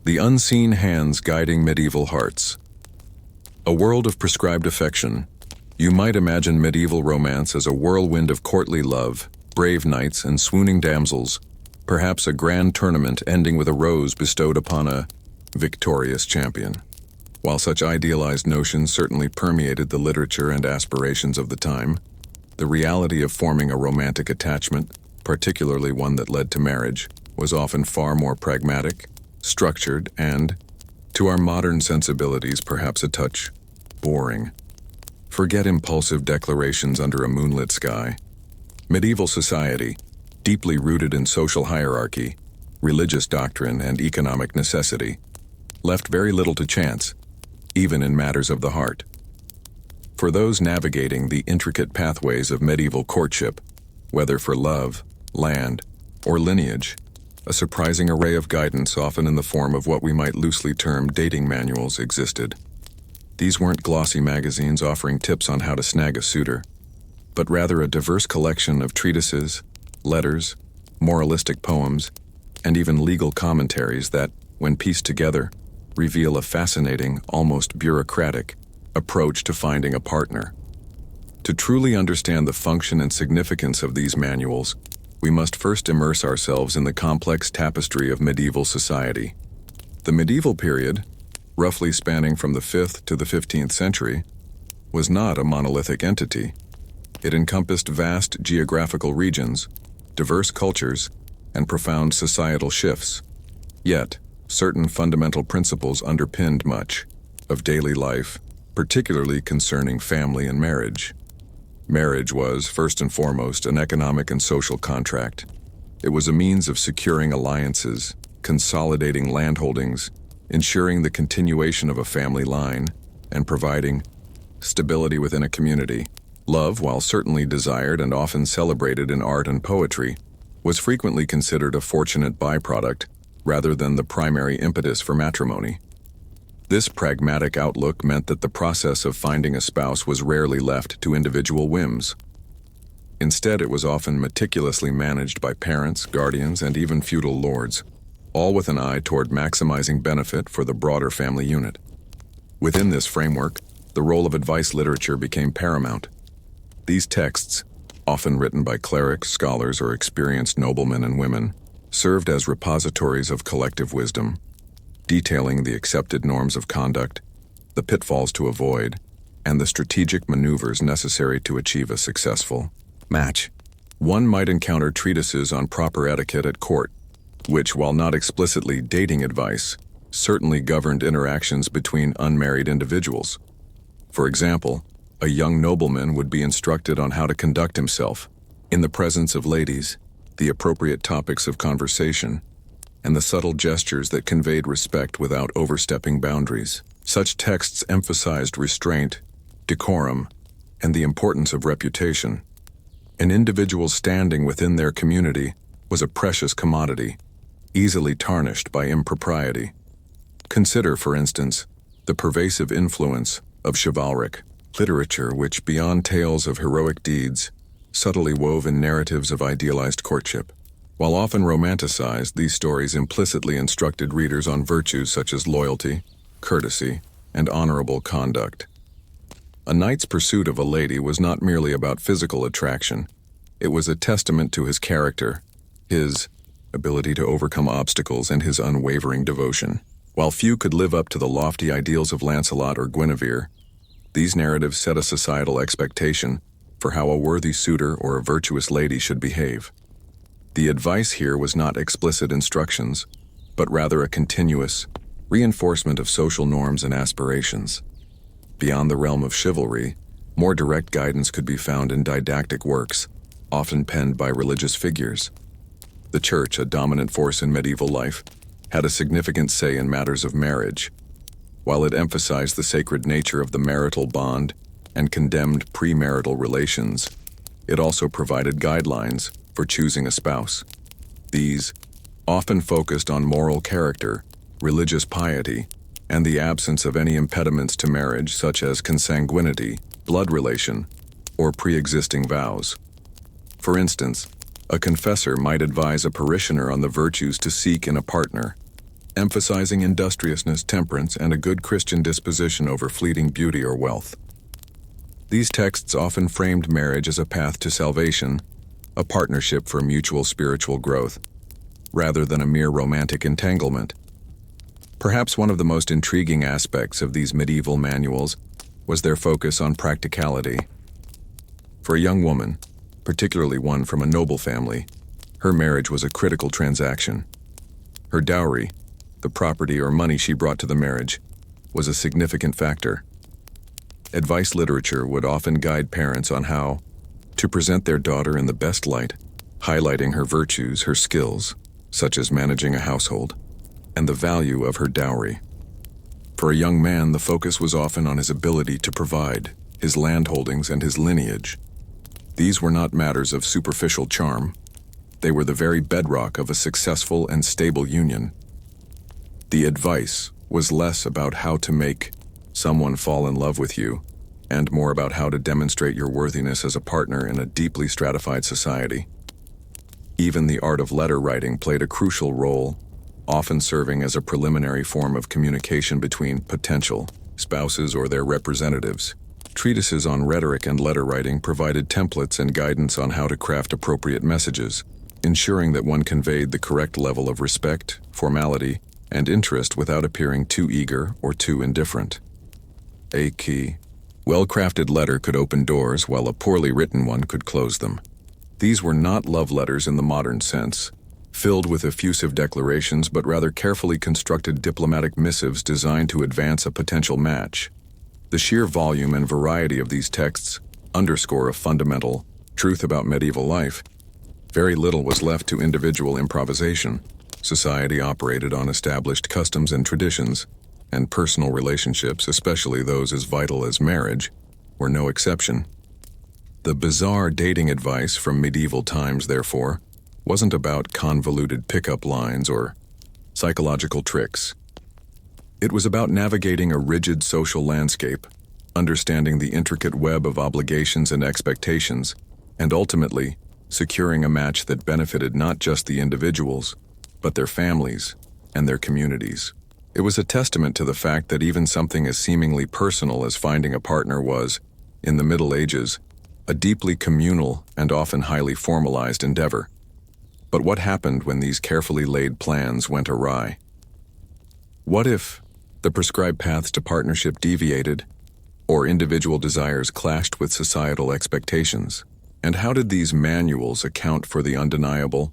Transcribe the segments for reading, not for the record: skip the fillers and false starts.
The unseen hands guiding medieval hearts. A world of prescribed affection. You might imagine medieval romance as a whirlwind of courtly love, brave knights and swooning damsels, perhaps a grand tournament ending with a rose bestowed upon a victorious champion. While such idealized notions certainly permeated the literature and aspirations of the time, the reality of forming a romantic attachment, particularly one that led to marriage, was often far more pragmatic, structured, and, to our modern sensibilities, perhaps a touch boring. Forget impulsive declarations under a moonlit sky. Medieval society, deeply rooted in social hierarchy, religious doctrine, and economic necessity, left very little to chance, even in matters of the heart. For those navigating the intricate pathways of medieval courtship, whether for love, land, or lineage, a surprising array of guidance, often in the form of what we might loosely term dating manuals, existed. These weren't glossy magazines offering tips on how to snag a suitor, but rather a diverse collection of treatises, letters, moralistic poems, and even legal commentaries that, when pieced together, reveal a fascinating, almost bureaucratic, approach to finding a partner. To truly understand the function and significance of these manuals, we must first immerse ourselves in the complex tapestry of medieval society. The medieval period, roughly spanning from the 5th to the 15th century, was not a monolithic entity. It encompassed vast geographical regions, diverse cultures, and profound societal shifts. Yet, certain fundamental principles underpinned much of daily life, particularly concerning family and marriage. Marriage was, first and foremost, an economic and social contract. It was a means of securing alliances, consolidating landholdings, ensuring the continuation of a family line, and providing stability within a community. Love, while certainly desired and often celebrated in art and poetry, was frequently considered a fortunate byproduct rather than the primary impetus for matrimony. This pragmatic outlook meant that the process of finding a spouse was rarely left to individual whims. Instead, it was often meticulously managed by parents, guardians, and even feudal lords, all with an eye toward maximizing benefit for the broader family unit. Within this framework, the role of advice literature became paramount. These texts, often written by clerics, scholars, or experienced noblemen and women, served as repositories of collective wisdom, detailing the accepted norms of conduct, the pitfalls to avoid, and the strategic maneuvers necessary to achieve a successful match. One might encounter treatises on proper etiquette at court, which, while not explicitly dating advice, certainly governed interactions between unmarried individuals. For example, a young nobleman would be instructed on how to conduct himself in the presence of ladies, the appropriate topics of conversation, and the subtle gestures that conveyed respect without overstepping boundaries. Such texts emphasized restraint, decorum, and the importance of reputation. An individual's standing within their community was a precious commodity, easily tarnished by impropriety. Consider, for instance, the pervasive influence of chivalric literature, which, beyond tales of heroic deeds, subtly wove in narratives of idealized courtship. While often romanticized, these stories implicitly instructed readers on virtues such as loyalty, courtesy, and honorable conduct. A knight's pursuit of a lady was not merely about physical attraction. It was a testament to his character, his ability to overcome obstacles, and his unwavering devotion. While few could live up to the lofty ideals of Lancelot or Guinevere, these narratives set a societal expectation for how a worthy suitor or a virtuous lady should behave. The advice here was not explicit instructions, but rather a continuous reinforcement of social norms and aspirations. Beyond the realm of chivalry, more direct guidance could be found in didactic works, often penned by religious figures. The Church, a dominant force in medieval life, had a significant say in matters of marriage. While it emphasized the sacred nature of the marital bond and condemned premarital relations, it also provided guidelines for choosing a spouse. These often focused on moral character, religious piety, and the absence of any impediments to marriage such as consanguinity, blood relation, or pre-existing vows. For instance, a confessor might advise a parishioner on the virtues to seek in a partner, emphasizing industriousness, temperance, and a good Christian disposition over fleeting beauty or wealth. These texts often framed marriage as a path to salvation, a partnership for mutual spiritual growth, rather than a mere romantic entanglement. Perhaps one of the most intriguing aspects of these medieval manuals was their focus on practicality. For a young woman, particularly one from a noble family, her marriage was a critical transaction. Her dowry, the property or money she brought to the marriage, was a significant factor. Advice literature would often guide parents on how to present their daughter in the best light, highlighting her virtues, her skills, such as managing a household, and the value of her dowry. For a young man, the focus was often on his ability to provide, his landholdings, and his lineage. These were not matters of superficial charm. They were the very bedrock of a successful and stable union. The advice was less about how to make someone fall in love with you, and more about how to demonstrate your worthiness as a partner in a deeply stratified society. Even the art of letter writing played a crucial role, often serving as a preliminary form of communication between potential spouses or their representatives. Treatises on rhetoric and letter writing provided templates and guidance on how to craft appropriate messages, ensuring that one conveyed the correct level of respect, formality, and interest without appearing too eager or too indifferent. A key. Well-crafted letter could open doors, while a poorly written one could close them. These were not love letters in the modern sense, filled with effusive declarations, but rather carefully constructed diplomatic missives designed to advance a potential match. The sheer volume and variety of these texts underscore a fundamental truth about medieval life. Very little was left to individual improvisation. Society operated on established customs and traditions, and personal relationships, especially those as vital as marriage, were no exception. The bizarre dating advice from medieval times, therefore, wasn't about convoluted pickup lines or psychological tricks. It was about navigating a rigid social landscape, understanding the intricate web of obligations and expectations, and ultimately, securing a match that benefited not just the individuals, but their families and their communities. It was a testament to the fact that even something as seemingly personal as finding a partner was, in the Middle Ages, a deeply communal and often highly formalized endeavor. But what happened when these carefully laid plans went awry? What if the prescribed paths to partnership deviated, or individual desires clashed with societal expectations? And how did these manuals account for the undeniable,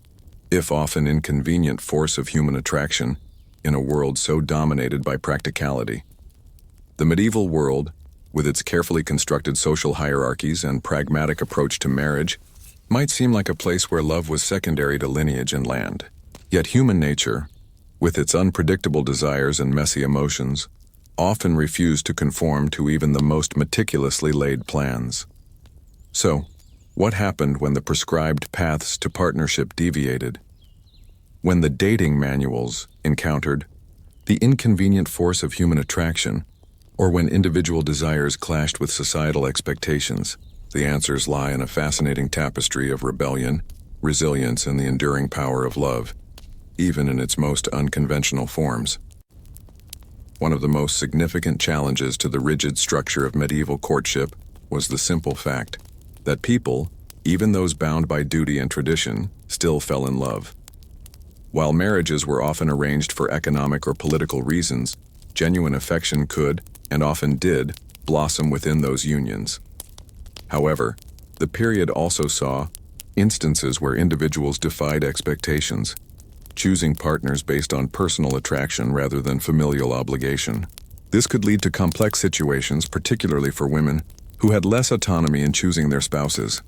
if often inconvenient, force of human attraction in a world so dominated by practicality? The medieval world, with its carefully constructed social hierarchies and pragmatic approach to marriage, might seem like a place where love was secondary to lineage and land. Yet human nature, with its unpredictable desires and messy emotions, often refused to conform to even the most meticulously laid plans. So, what happened when the prescribed paths to partnership deviated? When the dating manuals encountered the inconvenient force of human attraction, or when individual desires clashed with societal expectations? The answers lie in a fascinating tapestry of rebellion, resilience, and the enduring power of love, even in its most unconventional forms. One of the most significant challenges to the rigid structure of medieval courtship was the simple fact that people, even those bound by duty and tradition, still fell in love. While marriages were often arranged for economic or political reasons, genuine affection could, and often did, blossom within those unions. However, the period also saw instances where individuals defied expectations, choosing partners based on personal attraction rather than familial obligation. This could lead to complex situations, particularly for women who had less autonomy in choosing their spouses.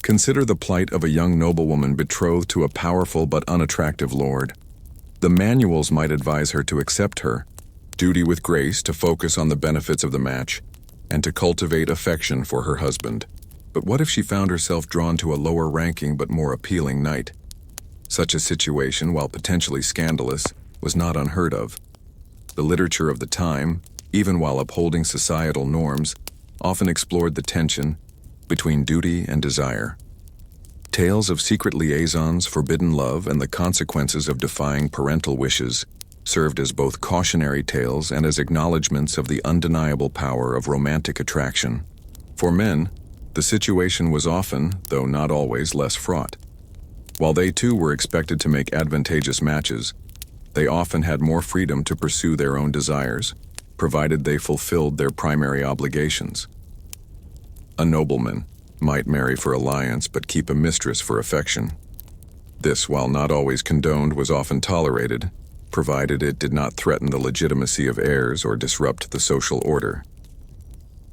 Consider the plight of a young noblewoman betrothed to a powerful but unattractive lord. The manuals might advise her to accept her duty with grace, to focus on the benefits of the match, and to cultivate affection for her husband. But what if she found herself drawn to a lower-ranking but more appealing knight? Such a situation, while potentially scandalous, was not unheard of. The literature of the time, even while upholding societal norms, often explored the tension between duty and desire. Tales of secret liaisons, forbidden love, and the consequences of defying parental wishes served as both cautionary tales and as acknowledgments of the undeniable power of romantic attraction. For men, the situation was often, though not always, less fraught. While they too were expected to make advantageous matches, they often had more freedom to pursue their own desires, provided they fulfilled their primary obligations. A nobleman might marry for alliance but keep a mistress for affection. This, while not always condoned, was often tolerated, provided it did not threaten the legitimacy of heirs or disrupt the social order.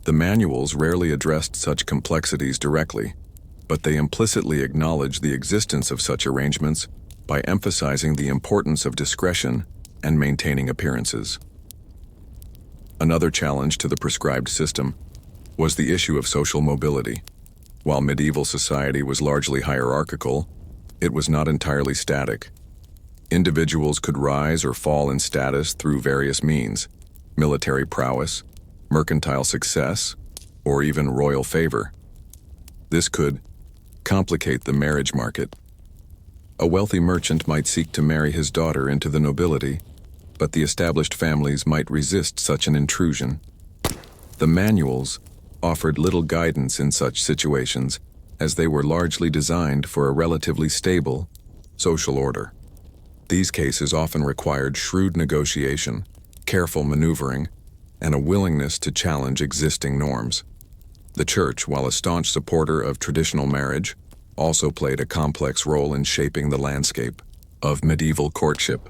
The manuals rarely addressed such complexities directly, but they implicitly acknowledged the existence of such arrangements by emphasizing the importance of discretion and maintaining appearances. Another challenge to the prescribed system was the issue of social mobility. While medieval society was largely hierarchical, it was not entirely static. Individuals could rise or fall in status through various means: military prowess, mercantile success, or even royal favor. This could complicate the marriage market. A wealthy merchant might seek to marry his daughter into the nobility, but the established families might resist such an intrusion. The manuals offered little guidance in such situations, as they were largely designed for a relatively stable social order. These cases often required shrewd negotiation, careful maneuvering, and a willingness to challenge existing norms. The Church, while a staunch supporter of traditional marriage, also played a complex role in shaping the landscape of medieval courtship.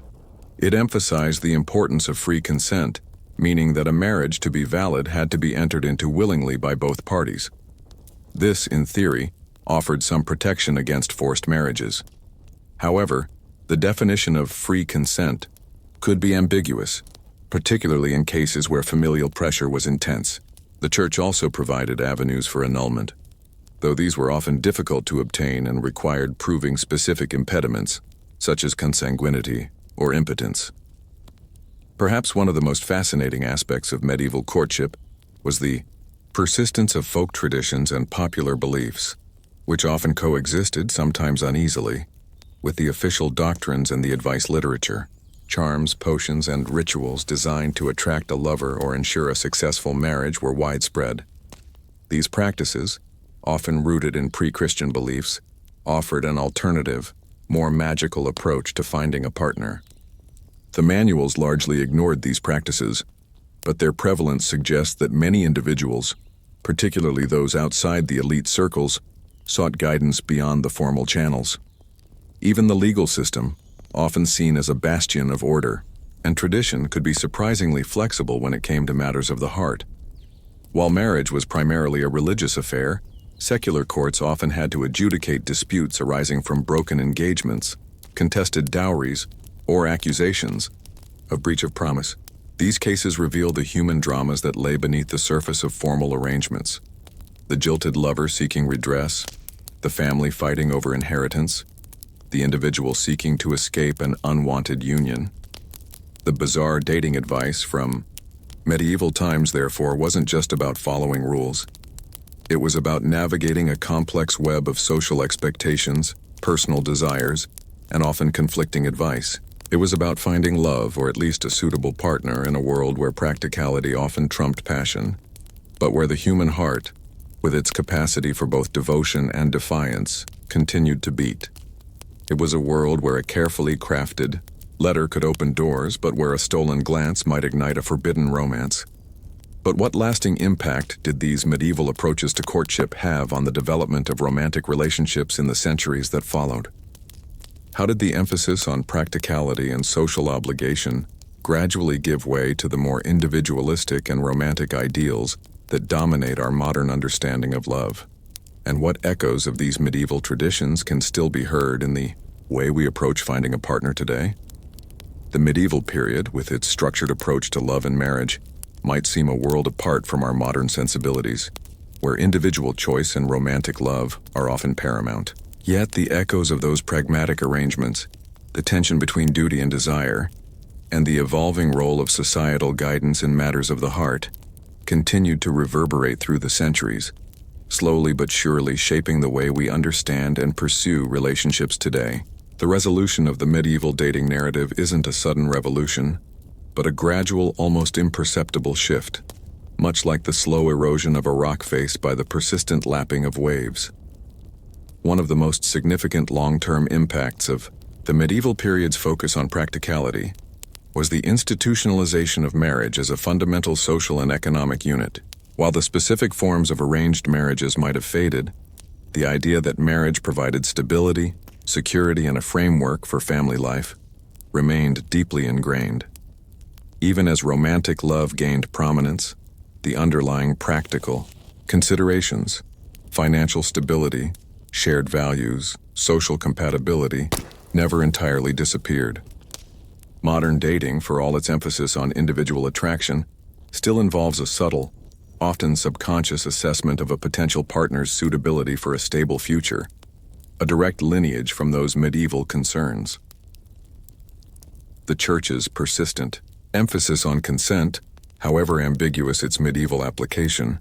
It emphasized the importance of free consent, meaning that a marriage to be valid had to be entered into willingly by both parties. This, in theory, offered some protection against forced marriages. However, the definition of free consent could be ambiguous, particularly in cases where familial pressure was intense. The Church also provided avenues for annulment, though these were often difficult to obtain and required proving specific impediments, such as consanguinity or impotence. Perhaps one of the most fascinating aspects of medieval courtship was the persistence of folk traditions and popular beliefs, which often coexisted, sometimes uneasily, with the official doctrines and the advice literature. Charms, potions, and rituals designed to attract a lover or ensure a successful marriage were widespread. These practices, often rooted in pre-Christian beliefs, offered an alternative, more magical approach to finding a partner. The manuals largely ignored these practices, but their prevalence suggests that many individuals, particularly those outside the elite circles, sought guidance beyond the formal channels. Even the legal system, often seen as a bastion of order and tradition, could be surprisingly flexible when it came to matters of the heart. While marriage was primarily a religious affair, secular courts often had to adjudicate disputes arising from broken engagements, contested dowries, or accusations of breach of promise. These cases reveal the human dramas that lay beneath the surface of formal arrangements: the jilted lover seeking redress, the family fighting over inheritance, the individual seeking to escape an unwanted union. The bizarre dating advice from medieval times, therefore, wasn't just about following rules. It was about navigating a complex web of social expectations, personal desires, and often conflicting advice. It was about finding love, or at least a suitable partner, in a world where practicality often trumped passion, but where the human heart, with its capacity for both devotion and defiance, continued to beat. It was a world where a carefully crafted letter could open doors, but where a stolen glance might ignite a forbidden romance. But what lasting impact did these medieval approaches to courtship have on the development of romantic relationships in the centuries that followed? How did the emphasis on practicality and social obligation gradually give way to the more individualistic and romantic ideals that dominate our modern understanding of love? And what echoes of these medieval traditions can still be heard in the way we approach finding a partner today? The medieval period, with its structured approach to love and marriage, might seem a world apart from our modern sensibilities, where individual choice and romantic love are often paramount. Yet the echoes of those pragmatic arrangements, the tension between duty and desire, and the evolving role of societal guidance in matters of the heart, continued to reverberate through the centuries, slowly but surely shaping the way we understand and pursue relationships today. The resolution of the medieval dating narrative isn't a sudden revolution, but a gradual, almost imperceptible shift, much like the slow erosion of a rock face by the persistent lapping of waves. One of the most significant long-term impacts of the medieval period's focus on practicality was the institutionalization of marriage as a fundamental social and economic unit. While the specific forms of arranged marriages might have faded, the idea that marriage provided stability, security, and a framework for family life remained deeply ingrained. Even as romantic love gained prominence, the underlying practical considerations, financial stability, shared values, social compatibility, never entirely disappeared. Modern dating, for all its emphasis on individual attraction, still involves a subtle, often subconscious assessment of a potential partner's suitability for a stable future, a direct lineage from those medieval concerns. The Church's persistent emphasis on consent, however ambiguous its medieval application,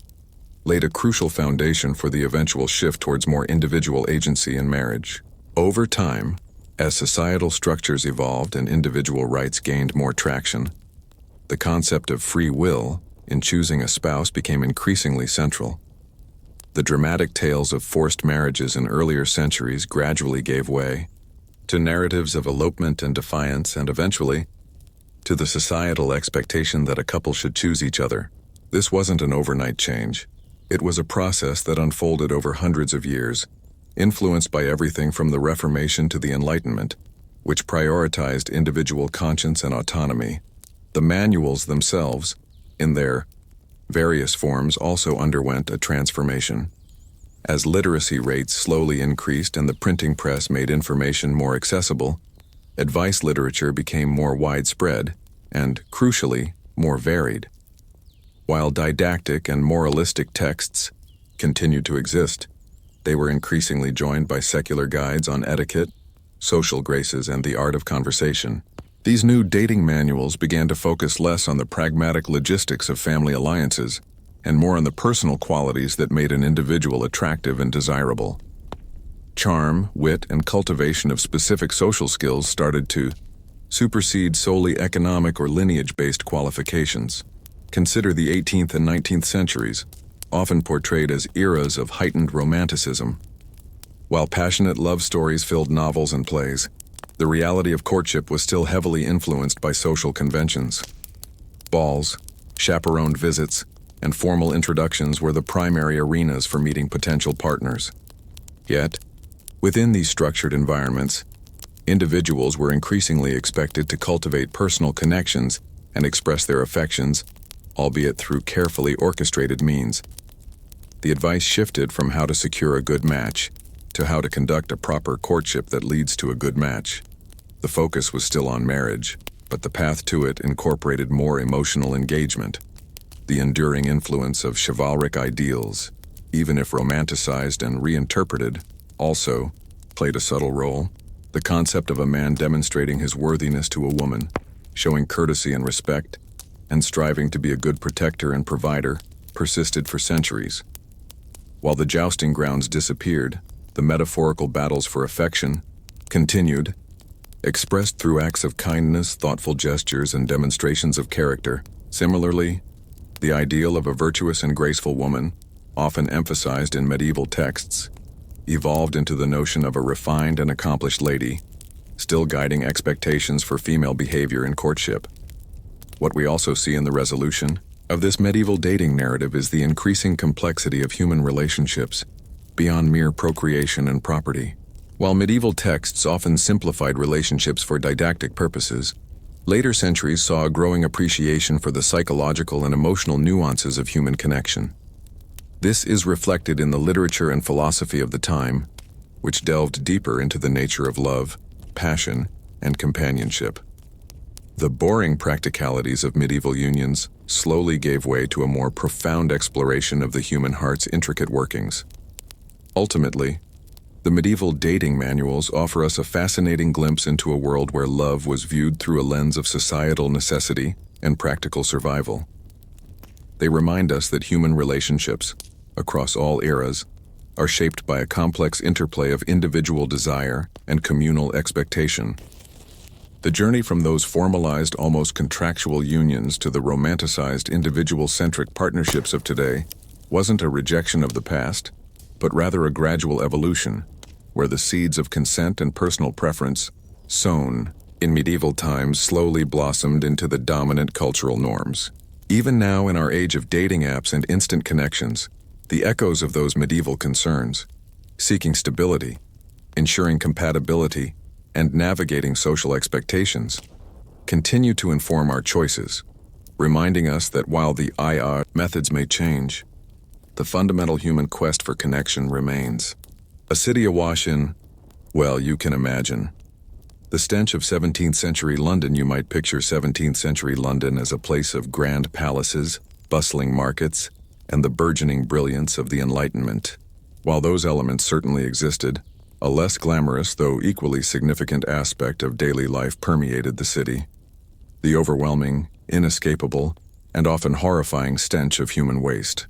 laid a crucial foundation for the eventual shift towards more individual agency in marriage. Over time, as societal structures evolved and individual rights gained more traction, the concept of free will in choosing a spouse became increasingly central. The dramatic tales of forced marriages in earlier centuries gradually gave way to narratives of elopement and defiance, and eventually to the societal expectation that a couple should choose each other. This wasn't an overnight change. It was a process that unfolded over hundreds of years, influenced by everything from the Reformation to the Enlightenment, which prioritized individual conscience and autonomy. The manuals themselves, in their various forms, also underwent a transformation. As literacy rates slowly increased and the printing press made information more accessible, advice literature became more widespread and, crucially, more varied. While didactic and moralistic texts continued to exist, they were increasingly joined by secular guides on etiquette, social graces, and the art of conversation. These new dating manuals began to focus less on the pragmatic logistics of family alliances and more on the personal qualities that made an individual attractive and desirable. Charm, wit, and cultivation of specific social skills started to supersede solely economic or lineage-based qualifications. Consider the 18th and 19th centuries, often portrayed as eras of heightened romanticism. While passionate love stories filled novels and plays, the reality of courtship was still heavily influenced by social conventions. Balls, chaperoned visits, and formal introductions were the primary arenas for meeting potential partners. Yet, within these structured environments, individuals were increasingly expected to cultivate personal connections and express their affections, albeit through carefully orchestrated means. The advice shifted from how to secure a good match to how to conduct a proper courtship that leads to a good match. The focus was still on marriage, but the path to it incorporated more emotional engagement. The enduring influence of chivalric ideals, even if romanticized and reinterpreted, also played a subtle role. The concept of a man demonstrating his worthiness to a woman, showing courtesy and respect, and striving to be a good protector and provider, persisted for centuries. While the jousting grounds disappeared, the metaphorical battles for affection continued, expressed through acts of kindness, thoughtful gestures, and demonstrations of character. Similarly, the ideal of a virtuous and graceful woman, often emphasized in medieval texts, evolved into the notion of a refined and accomplished lady, still guiding expectations for female behavior in courtship. What we also see in the resolution of this medieval dating narrative is the increasing complexity of human relationships, beyond mere procreation and property. While medieval texts often simplified relationships for didactic purposes, later centuries saw a growing appreciation for the psychological and emotional nuances of human connection. This is reflected in the literature and philosophy of the time, which delved deeper into the nature of love, passion, and companionship. The boring practicalities of medieval unions slowly gave way to a more profound exploration of the human heart's intricate workings. Ultimately, the medieval dating manuals offer us a fascinating glimpse into a world where love was viewed through a lens of societal necessity and practical survival. They remind us that human relationships, across all eras, are shaped by a complex interplay of individual desire and communal expectation. The journey from those formalized, almost contractual unions to the romanticized, individual-centric partnerships of today wasn't a rejection of the past, but rather a gradual evolution, where the seeds of consent and personal preference, sown in medieval times, slowly blossomed into the dominant cultural norms. Even now, in our age of dating apps and instant connections, the echoes of those medieval concerns, seeking stability, ensuring compatibility, and navigating social expectations, continue to inform our choices, reminding us that while the IR methods may change, the fundamental human quest for connection remains. A city awash in, well, you can imagine. The stench of 17th century London. You might picture 17th century London as a place of grand palaces, bustling markets, and the burgeoning brilliance of the Enlightenment. While those elements certainly existed, a less glamorous, though equally significant aspect of daily life permeated the city. The overwhelming, inescapable, and often horrifying stench of human waste.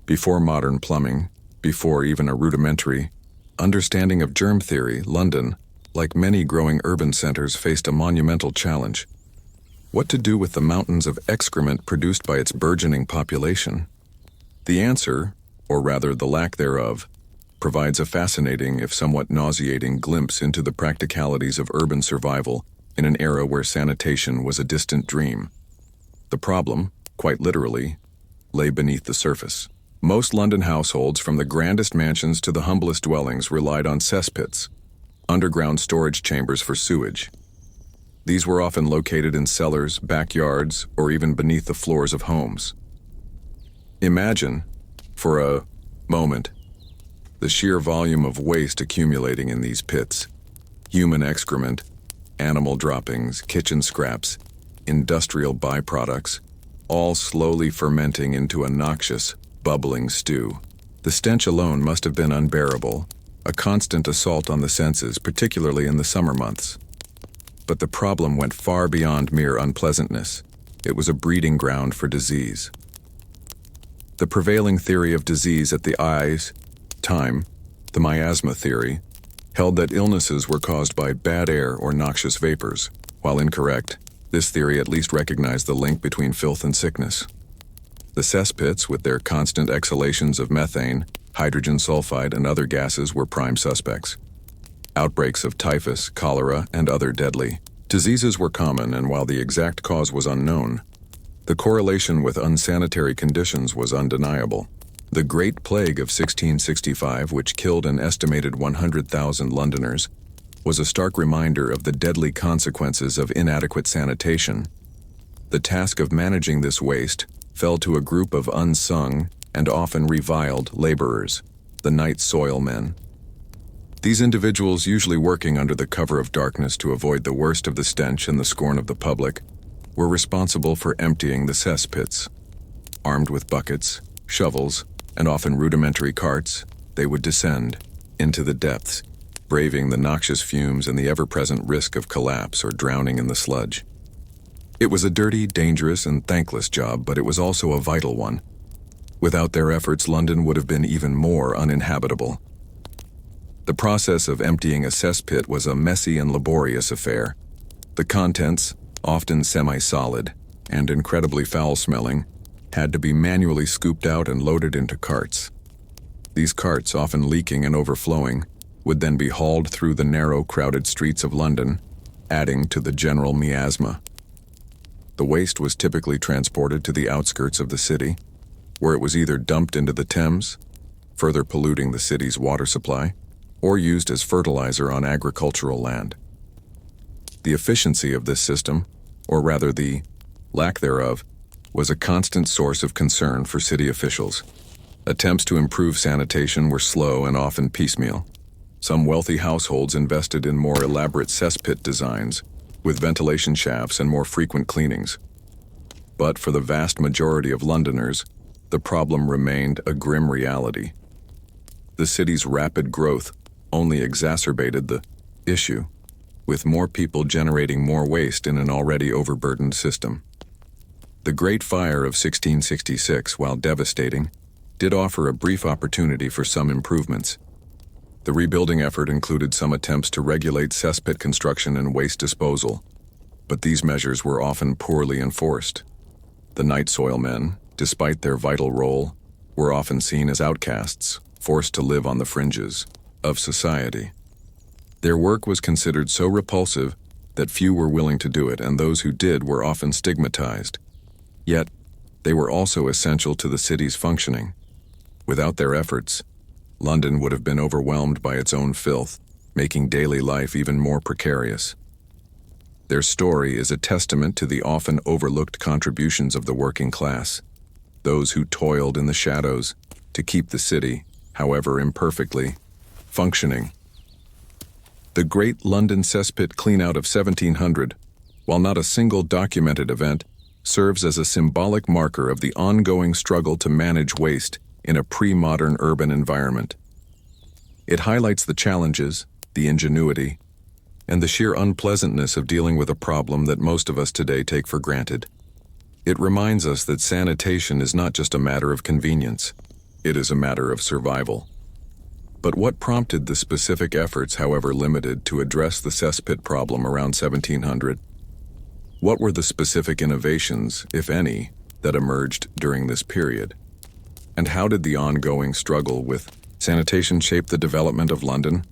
Before modern plumbing, before even a rudimentary understanding of germ theory, London, like many growing urban centers, faced a monumental challenge. What to do with the mountains of excrement produced by its burgeoning population? The answer, or rather the lack thereof, provides a fascinating, if somewhat nauseating, glimpse into the practicalities of urban survival in an era where sanitation was a distant dream. The problem, quite literally, lay beneath the surface. Most London households, from the grandest mansions to the humblest dwellings, relied on cesspits, underground storage chambers for sewage. These were often located in cellars, backyards, or even beneath the floors of homes. Imagine, for a moment, the sheer volume of waste accumulating in these pits. Human excrement, animal droppings, kitchen scraps, industrial byproducts, all slowly fermenting into a noxious, bubbling stew. The stench alone must have been unbearable, a constant assault on the senses, particularly in the summer months. But the problem went far beyond mere unpleasantness. It was a breeding ground for disease. The prevailing theory of disease at the time, the miasma theory, held that illnesses were caused by bad air or noxious vapors. While incorrect, this theory at least recognized the link between filth and sickness. The cesspits, with their constant exhalations of methane, hydrogen sulfide, and other gases, were prime suspects. Outbreaks of typhus, cholera, and other deadly diseases were common, and while the exact cause was unknown, the correlation with unsanitary conditions was undeniable. The Great Plague of 1665, which killed an estimated 100,000 Londoners, was a stark reminder of the deadly consequences of inadequate sanitation. The task of managing this waste fell to a group of unsung and often reviled laborers, the night soil men. These individuals, usually working under the cover of darkness to avoid the worst of the stench and the scorn of the public, were responsible for emptying the cesspits. Armed with buckets, shovels, and often rudimentary carts, they would descend into the depths, braving the noxious fumes and the ever-present risk of collapse or drowning in the sludge. It was a dirty, dangerous, and thankless job, but it was also a vital one. Without their efforts, London would have been even more uninhabitable. The process of emptying a cesspit was a messy and laborious affair. The contents, often semi-solid and incredibly foul-smelling, had to be manually scooped out and loaded into carts. These carts, often leaking and overflowing, would then be hauled through the narrow, crowded streets of London, adding to the general miasma. The waste was typically transported to the outskirts of the city, where it was either dumped into the Thames, further polluting the city's water supply, or used as fertilizer on agricultural land. The efficiency of this system, or rather the lack thereof, was a constant source of concern for city officials. Attempts to improve sanitation were slow and often piecemeal. Some wealthy households invested in more elaborate cesspit designs, with ventilation shafts and more frequent cleanings. But for the vast majority of Londoners, the problem remained a grim reality. The city's rapid growth only exacerbated the issue, with more people generating more waste in an already overburdened system. The Great Fire of 1666, while devastating, did offer a brief opportunity for some improvements. The rebuilding effort included some attempts to regulate cesspit construction and waste disposal, but these measures were often poorly enforced. The night soil men, despite their vital role, were often seen as outcasts, forced to live on the fringes of society. Their work was considered so repulsive that few were willing to do it, and those who did were often stigmatized. Yet, they were also essential to the city's functioning. Without their efforts, London would have been overwhelmed by its own filth, making daily life even more precarious. Their story is a testament to the often overlooked contributions of the working class, those who toiled in the shadows to keep the city, however imperfectly, functioning. The Great London Cesspit Cleanout of 1700, while not a single documented event, serves as a symbolic marker of the ongoing struggle to manage waste in a pre-modern urban environment. It highlights the challenges, the ingenuity, and the sheer unpleasantness of dealing with a problem that most of us today take for granted. It reminds us that sanitation is not just a matter of convenience, it is a matter of survival. But what prompted the specific efforts, however limited, to address the cesspit problem around 1700? What were the specific innovations, if any, that emerged during this period? And how did the ongoing struggle with sanitation shape the development of London,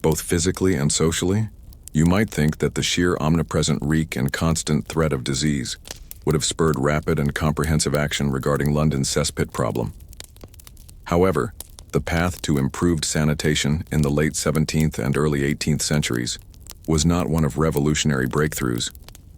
both physically and socially? You might think that the sheer omnipresent reek and constant threat of disease would have spurred rapid and comprehensive action regarding London's cesspit problem. However, the path to improved sanitation in the late 17th and early 18th centuries was not one of revolutionary breakthroughs,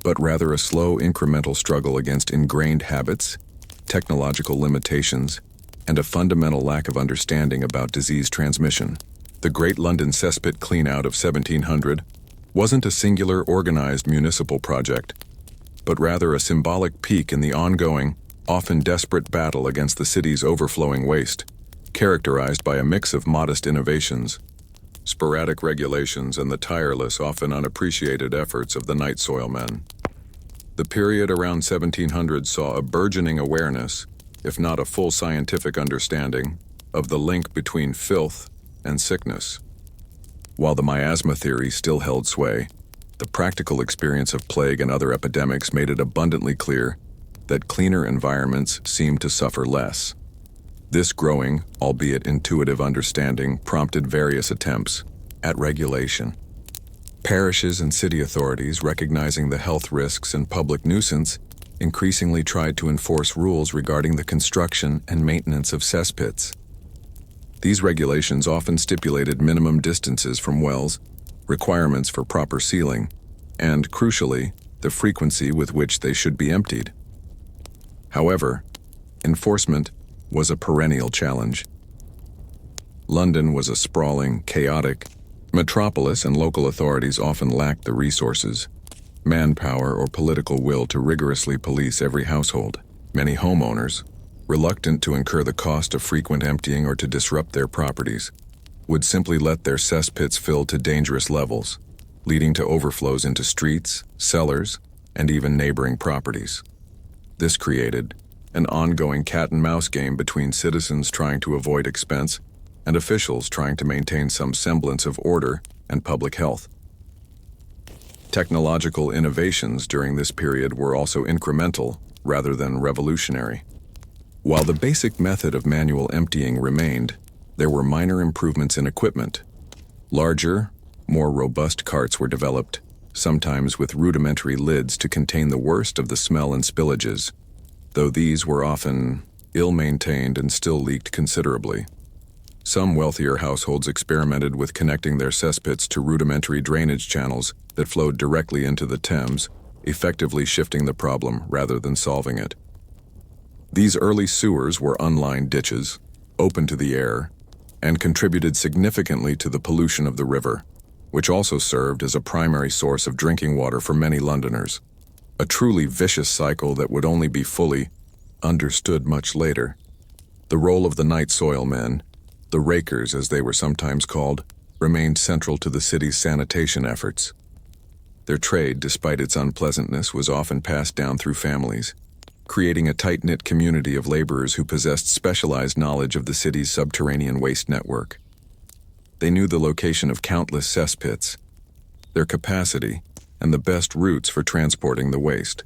but rather a slow incremental struggle against ingrained habits, technological limitations, and a fundamental lack of understanding about disease transmission. The Great London Cesspit Cleanout of 1700 wasn't a singular organized municipal project, but rather a symbolic peak in the ongoing, often desperate battle against the city's overflowing waste, characterized by a mix of modest innovations, sporadic regulations, and the tireless, often unappreciated efforts of the night soil men. The period around 1700 saw a burgeoning awareness, if not a full scientific understanding, of the link between filth and sickness. While the miasma theory still held sway, the practical experience of plague and other epidemics made it abundantly clear that cleaner environments seemed to suffer less. This growing, albeit intuitive understanding prompted various attempts at regulation. Parishes and city authorities, recognizing the health risks and public nuisance, increasingly tried to enforce rules regarding the construction and maintenance of cesspits. These regulations often stipulated minimum distances from wells, requirements for proper sealing, and, crucially, the frequency with which they should be emptied. However, enforcement was a perennial challenge. London was a sprawling, chaotic metropolis, and local authorities often lacked the resources, manpower, or political will to rigorously police every household. Many homeowners, reluctant to incur the cost of frequent emptying or to disrupt their properties, would simply let their cesspits fill to dangerous levels, leading to overflows into streets, cellars, and even neighboring properties. This created an ongoing cat-and-mouse game between citizens trying to avoid expense and officials trying to maintain some semblance of order and public health. Technological innovations during this period were also incremental rather than revolutionary. While the basic method of manual emptying remained, there were minor improvements in equipment. Larger, more robust carts were developed, sometimes with rudimentary lids to contain the worst of the smell and spillages, though these were often ill-maintained and still leaked considerably. Some wealthier households experimented with connecting their cesspits to rudimentary drainage channels that flowed directly into the Thames, effectively shifting the problem rather than solving it. These early sewers were unlined ditches, open to the air, and contributed significantly to the pollution of the river, which also served as a primary source of drinking water for many Londoners. A truly vicious cycle that would only be fully understood much later. The role of the night soil men, the rakers as they were sometimes called, remained central to the city's sanitation efforts. Their trade, despite its unpleasantness, was often passed down through families, creating a tight-knit community of laborers who possessed specialized knowledge of the city's subterranean waste network. They knew the location of countless cesspits, their capacity, and the best routes for transporting the waste.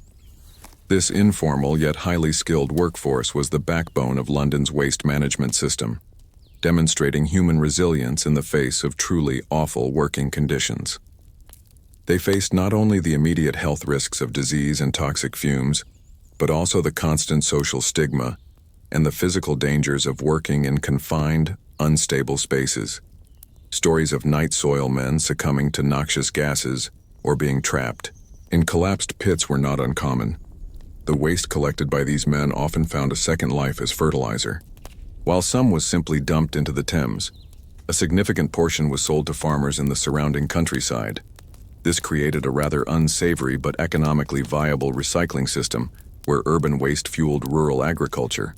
This informal yet highly skilled workforce was the backbone of London's waste management system, demonstrating human resilience in the face of truly awful working conditions. They faced not only the immediate health risks of disease and toxic fumes, but also the constant social stigma and the physical dangers of working in confined, unstable spaces. Stories of night soil men succumbing to noxious gases or being trapped in collapsed pits were not uncommon. The waste collected by these men often found a second life as fertilizer. While some was simply dumped into the Thames, a significant portion was sold to farmers in the surrounding countryside. This created a rather unsavory but economically viable recycling system where urban waste fueled rural agriculture.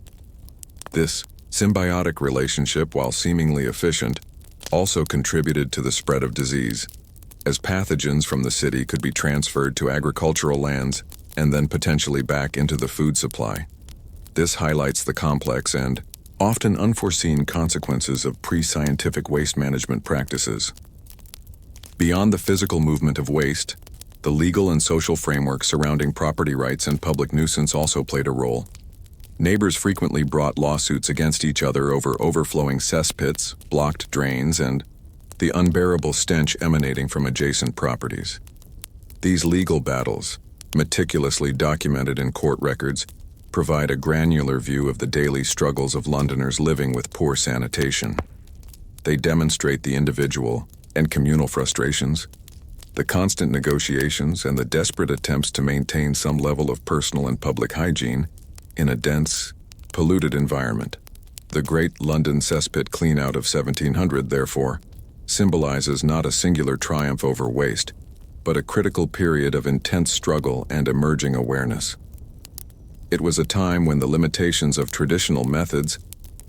This symbiotic relationship, while seemingly efficient, also contributed to the spread of disease, as pathogens from the city could be transferred to agricultural lands and then potentially back into the food supply. This highlights the complex and often unforeseen consequences of pre-scientific waste management practices. Beyond the physical movement of waste, the legal and social framework surrounding property rights and public nuisance also played a role. Neighbors frequently brought lawsuits against each other over overflowing cesspits, blocked drains, and the unbearable stench emanating from adjacent properties. These legal battles, meticulously documented in court records, provide a granular view of the daily struggles of Londoners living with poor sanitation. They demonstrate the individual and communal frustrations, the constant negotiations, and the desperate attempts to maintain some level of personal and public hygiene in a dense, polluted environment. The Great London Cesspit Clean-out of 1700, therefore, symbolizes not a singular triumph over waste, but a critical period of intense struggle and emerging awareness. It was a time when the limitations of traditional methods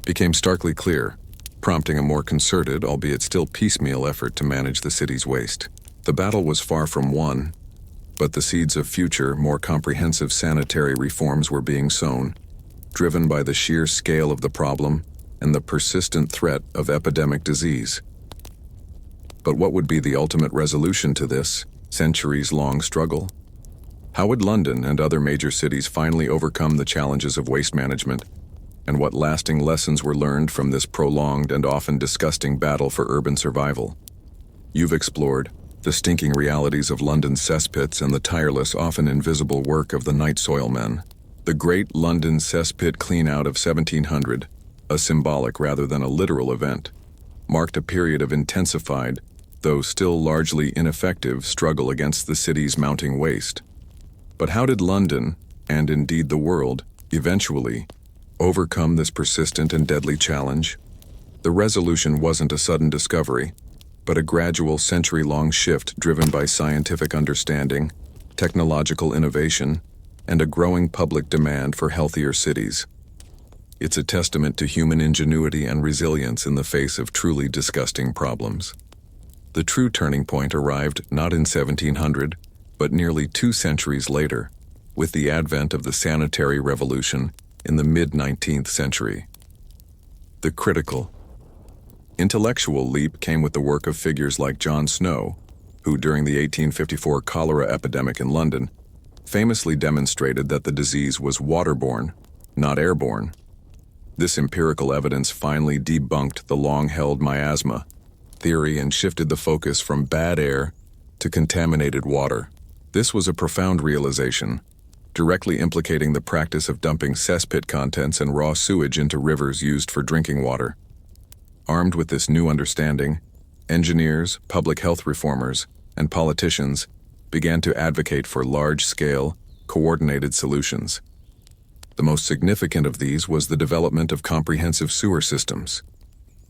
became starkly clear, prompting a more concerted, albeit still piecemeal, effort to manage the city's waste. The battle was far from won, but the seeds of future, more comprehensive sanitary reforms were being sown, driven by the sheer scale of the problem and the persistent threat of epidemic disease. But what would be the ultimate resolution to this centuries-long struggle? How would London and other major cities finally overcome the challenges of waste management, and what lasting lessons were learned from this prolonged and often disgusting battle for urban survival? You've explored the stinking realities of London's cesspits and the tireless, often invisible work of the night soil men. The Great London Cesspit Clean-out of 1700, a symbolic rather than a literal event, marked a period of intensified, though still largely ineffective, struggle against the city's mounting waste. But how did London, and indeed the world, eventually overcome this persistent and deadly challenge? The resolution wasn't a sudden discovery, but a gradual century-long shift driven by scientific understanding, technological innovation, and a growing public demand for healthier cities. It's a testament to human ingenuity and resilience in the face of truly disgusting problems. The true turning point arrived not in 1700, but nearly 2 centuries later, with the advent of the sanitary revolution in the mid-19th century. The critical, intellectual leap came with the work of figures like John Snow, who during the 1854 cholera epidemic in London famously demonstrated that the disease was waterborne, not airborne. This empirical evidence finally debunked the long-held miasma theory and shifted the focus from bad air to contaminated water. This was a profound realization, directly implicating the practice of dumping cesspit contents and raw sewage into rivers used for drinking water. Armed with this new understanding, engineers, public health reformers, and politicians began to advocate for large-scale, coordinated solutions. The most significant of these was the development of comprehensive sewer systems.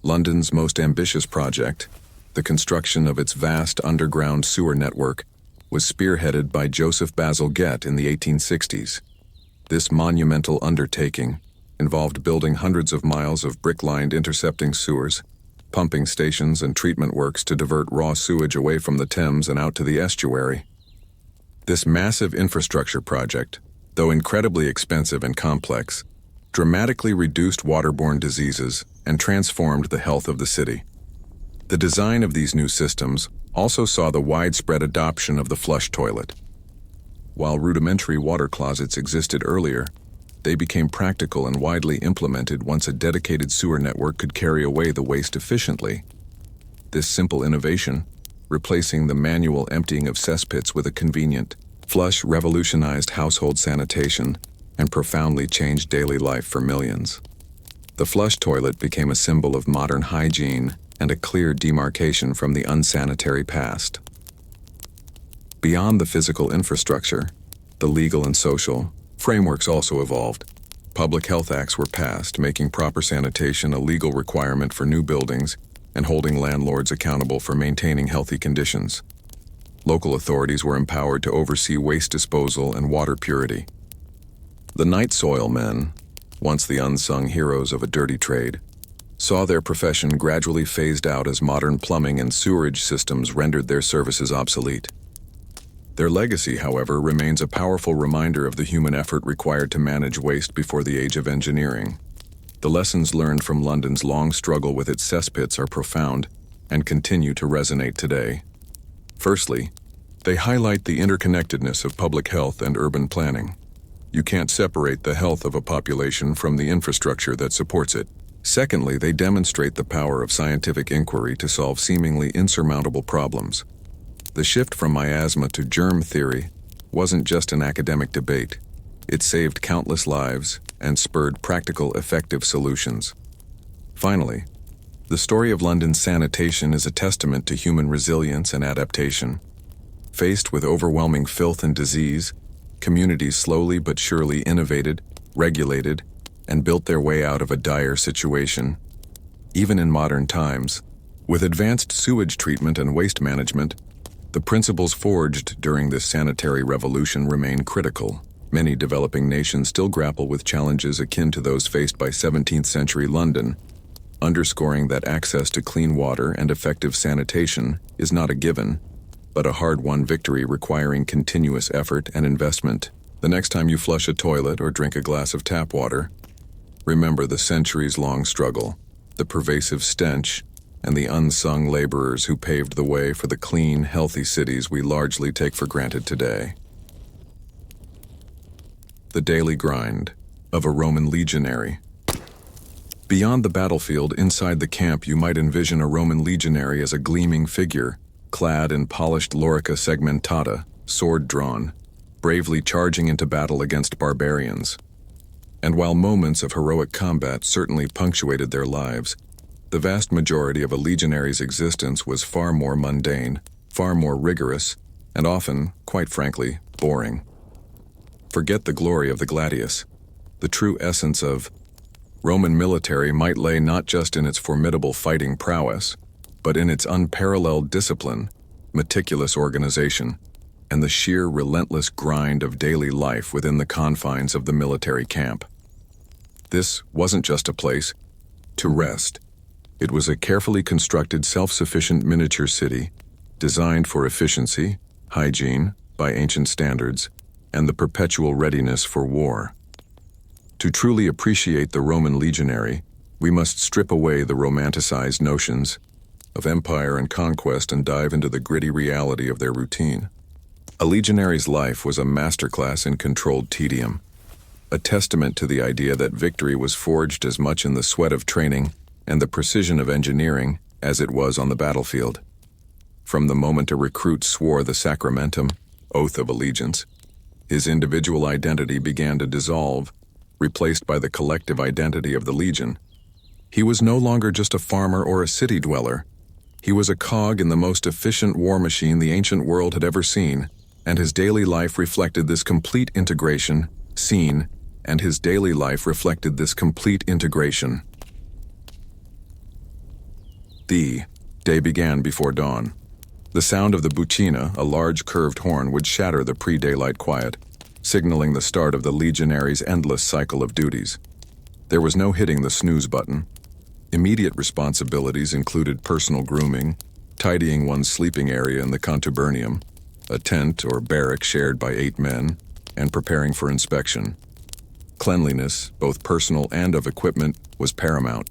London's most ambitious project, the construction of its vast underground sewer network, was spearheaded by Joseph Basil Gett in the 1860s. This monumental undertaking involved building hundreds of miles of brick-lined intercepting sewers, pumping stations and treatment works to divert raw sewage away from the Thames and out to the estuary. This massive infrastructure project, though incredibly expensive and complex, dramatically reduced waterborne diseases and transformed the health of the city. The design of these new systems also saw the widespread adoption of the flush toilet. While rudimentary water closets existed earlier, they became practical and widely implemented once a dedicated sewer network could carry away the waste efficiently. This simple innovation, replacing the manual emptying of cesspits with a convenient flush, revolutionized household sanitation and profoundly changed daily life for millions. The flush toilet became a symbol of modern hygiene and a clear demarcation from the unsanitary past. Beyond the physical infrastructure, the legal and social frameworks also evolved. Public health acts were passed, making proper sanitation a legal requirement for new buildings and holding landlords accountable for maintaining healthy conditions. Local authorities were empowered to oversee waste disposal and water purity. The night soil men, once the unsung heroes of a dirty trade, saw their profession gradually phased out as modern plumbing and sewerage systems rendered their services obsolete. Their legacy, however, remains a powerful reminder of the human effort required to manage waste before the age of engineering. The lessons learned from London's long struggle with its cesspits are profound and continue to resonate today. Firstly, they highlight the interconnectedness of public health and urban planning. You can't separate the health of a population from the infrastructure that supports it. Secondly, they demonstrate the power of scientific inquiry to solve seemingly insurmountable problems. The shift from miasma to germ theory wasn't just an academic debate. It saved countless lives and spurred practical, effective solutions. Finally, the story of London's sanitation is a testament to human resilience and adaptation. Faced with overwhelming filth and disease, communities slowly but surely innovated, regulated, and built their way out of a dire situation. Even in modern times, with advanced sewage treatment and waste management, the principles forged during this sanitary revolution remain critical. Many developing nations still grapple with challenges akin to those faced by 17th century London, underscoring that access to clean water and effective sanitation is not a given, but a hard-won victory requiring continuous effort and investment. The next time you flush a toilet or drink a glass of tap water, remember the centuries-long struggle, the pervasive stench, and the unsung laborers who paved the way for the clean, healthy cities we largely take for granted today. The daily grind of a Roman legionary. Beyond the battlefield, inside the camp, you might envision a Roman legionary as a gleaming figure, clad in polished lorica segmentata, sword drawn, bravely charging into battle against barbarians. And while moments of heroic combat certainly punctuated their lives, the vast majority of a legionary's existence was far more mundane, far more rigorous, and often, quite frankly, boring. Forget the glory of the gladius. The true essence of Roman military might lay not just in its formidable fighting prowess, but in its unparalleled discipline, meticulous organization, and the sheer relentless grind of daily life within the confines of the military camp. This wasn't just a place to rest. It was a carefully constructed, self-sufficient miniature city, designed for efficiency, hygiene, by ancient standards, and the perpetual readiness for war. To truly appreciate the Roman legionary, we must strip away the romanticized notions of empire and conquest and dive into the gritty reality of their routine. A legionary's life was a masterclass in controlled tedium, a testament to the idea that victory was forged as much in the sweat of training and the precision of engineering as it was on the battlefield. From the moment a recruit swore the sacramentum, oath of allegiance, his individual identity began to dissolve, replaced by the collective identity of the legion. He was no longer just a farmer or a city dweller. He was a cog in the most efficient war machine the ancient world had ever seen, and his daily life reflected this complete integration. The day began before dawn. The sound of the buccina, a large curved horn, would shatter the pre-daylight quiet, signaling the start of the legionary's endless cycle of duties. There was no hitting the snooze button. Immediate responsibilities included personal grooming, tidying one's sleeping area in the contubernium, a tent or barrack shared by 8 men, and preparing for inspection. Cleanliness, both personal and of equipment, was paramount.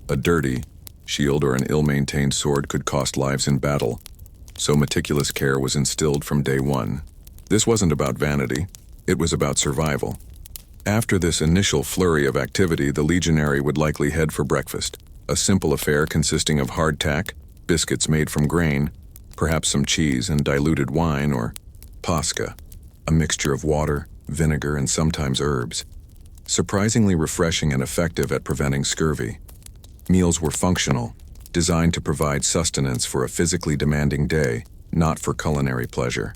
A dirty shield or an ill-maintained sword could cost lives in battle, so meticulous care was instilled from day one. This wasn't about vanity, it was about survival. After this initial flurry of activity, the legionary would likely head for breakfast, a simple affair consisting of hardtack, biscuits made from grain, perhaps some cheese and diluted wine, or pasca, a mixture of water, vinegar, and sometimes herbs. Surprisingly refreshing and effective at preventing scurvy. Meals were functional, designed to provide sustenance for a physically demanding day, not for culinary pleasure.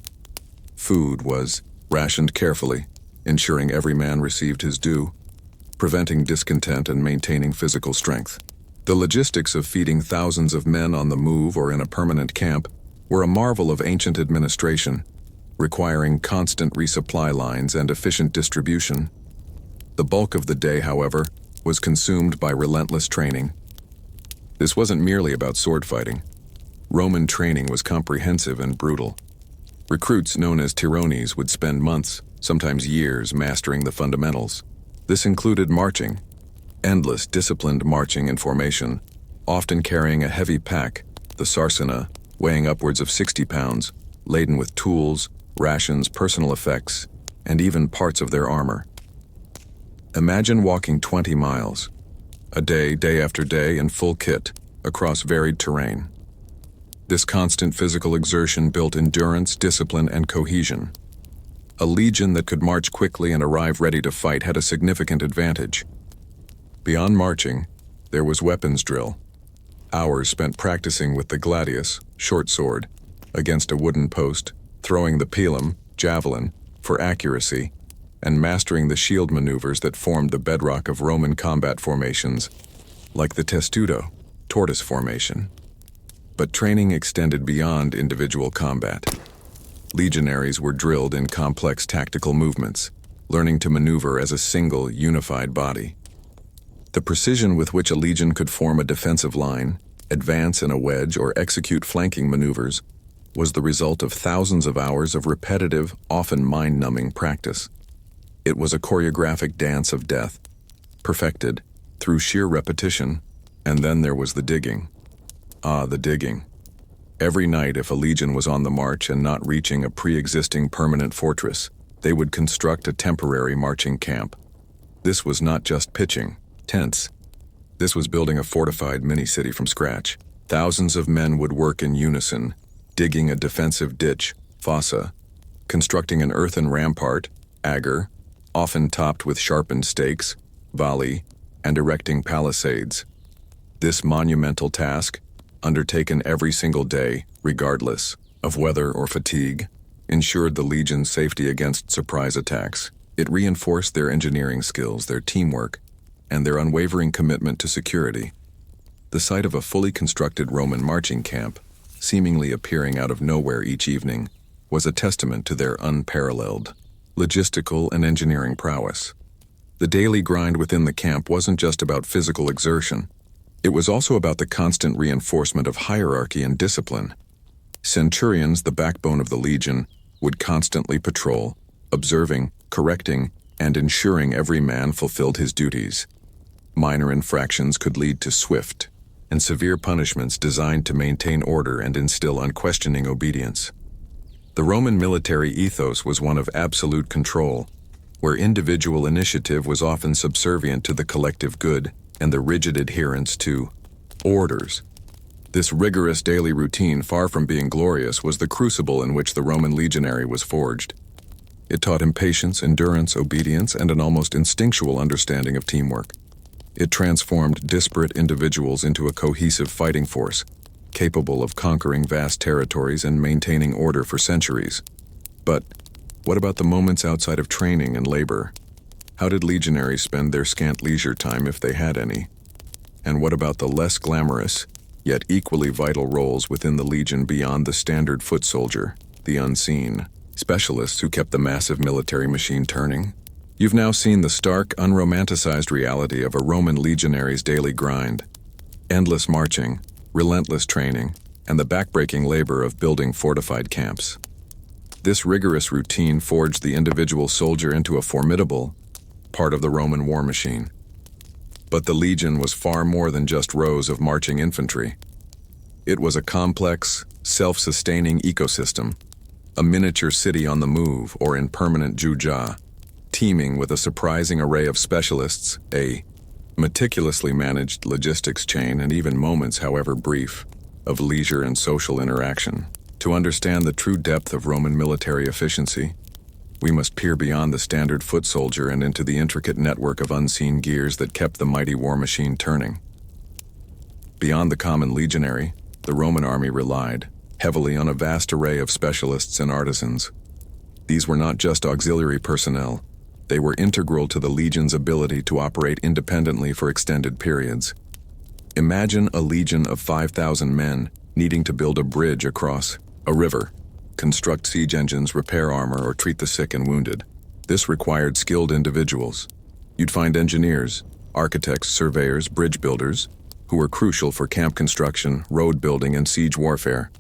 Food was rationed carefully, ensuring every man received his due, preventing discontent and maintaining physical strength. The logistics of feeding thousands of men on the move or in a permanent camp were a marvel of ancient administration, requiring constant resupply lines and efficient distribution. The bulk of the day, however, was consumed by relentless training. This wasn't merely about sword fighting. Roman training was comprehensive and brutal. Recruits known as tirones would spend months, sometimes years, mastering the fundamentals. This included marching, endless disciplined marching in formation, often carrying a heavy pack, the sarsina, weighing upwards of 60 pounds, laden with tools, rations, personal effects, and even parts of their armor. Imagine walking 20 miles, a day, day after day, in full kit, across varied terrain. This constant physical exertion built endurance, discipline, and cohesion. A legion that could march quickly and arrive ready to fight had a significant advantage. Beyond marching, there was weapons drill. Hours spent practicing with the gladius, short sword, against a wooden post, throwing the pilum, javelin, for accuracy, and mastering the shield maneuvers that formed the bedrock of Roman combat formations, like the testudo, tortoise formation. But training extended beyond individual combat. Legionaries were drilled in complex tactical movements, learning to maneuver as a single, unified body. The precision with which a legion could form a defensive line, advance in a wedge, or execute flanking maneuvers was the result of thousands of hours of repetitive, often mind-numbing practice. It was a choreographic dance of death, perfected through sheer repetition, and then there was the digging. The digging. Every night, if a legion was on the march and not reaching a pre-existing permanent fortress, they would construct a temporary marching camp. This was not just pitching tents. This was building a fortified mini-city from scratch. Thousands of men would work in unison, digging a defensive ditch, fossa, constructing an earthen rampart, agger, often topped with sharpened stakes, volley, and erecting palisades. This monumental task, undertaken every single day, regardless of weather or fatigue, ensured the legion's safety against surprise attacks. It reinforced their engineering skills, their teamwork, and their unwavering commitment to security. The sight of a fully constructed Roman marching camp, seemingly appearing out of nowhere each evening, was a testament to their unparalleled logistical and engineering prowess. The daily grind within the camp wasn't just about physical exertion. It was also about the constant reinforcement of hierarchy and discipline. Centurions, the backbone of the legion, would constantly patrol, observing, correcting, and ensuring every man fulfilled his duties. Minor infractions could lead to swift and severe punishments designed to maintain order and instill unquestioning obedience. The Roman military ethos was one of absolute control, where individual initiative was often subservient to the collective good and the rigid adherence to orders. This rigorous daily routine, far from being glorious, was the crucible in which the Roman legionary was forged. It taught him patience, endurance, obedience, and an almost instinctual understanding of teamwork. It transformed disparate individuals into a cohesive fighting force, capable of conquering vast territories and maintaining order for centuries. But what about the moments outside of training and labor? How did legionaries spend their scant leisure time, if they had any? And what about the less glamorous, yet equally vital roles within the legion beyond the standard foot soldier, the unseen, specialists who kept the massive military machine turning? You've now seen the stark, unromanticized reality of a Roman legionary's daily grind. Endless marching, relentless training, and the backbreaking labor of building fortified camps. This rigorous routine forged the individual soldier into a formidable part of the Roman war machine. But the legion was far more than just rows of marching infantry. It was a complex, self-sustaining ecosystem, a miniature city on the move or in permanent juja, teeming with a surprising array of specialists, a meticulously managed logistics chain, and even moments, however brief, of leisure and social interaction. To understand the true depth of Roman military efficiency, we must peer beyond the standard foot soldier and into the intricate network of unseen gears that kept the mighty war machine turning. Beyond the common legionary, the Roman army relied heavily on a vast array of specialists and artisans. These were not just auxiliary personnel. They were integral to the legion's ability to operate independently for extended periods. Imagine a legion of 5,000 men needing to build a bridge across a river, construct siege engines, repair armor, or treat the sick and wounded. This required skilled individuals. You'd find engineers, architects, surveyors, bridge builders, who were crucial for camp construction, road building, and siege warfare.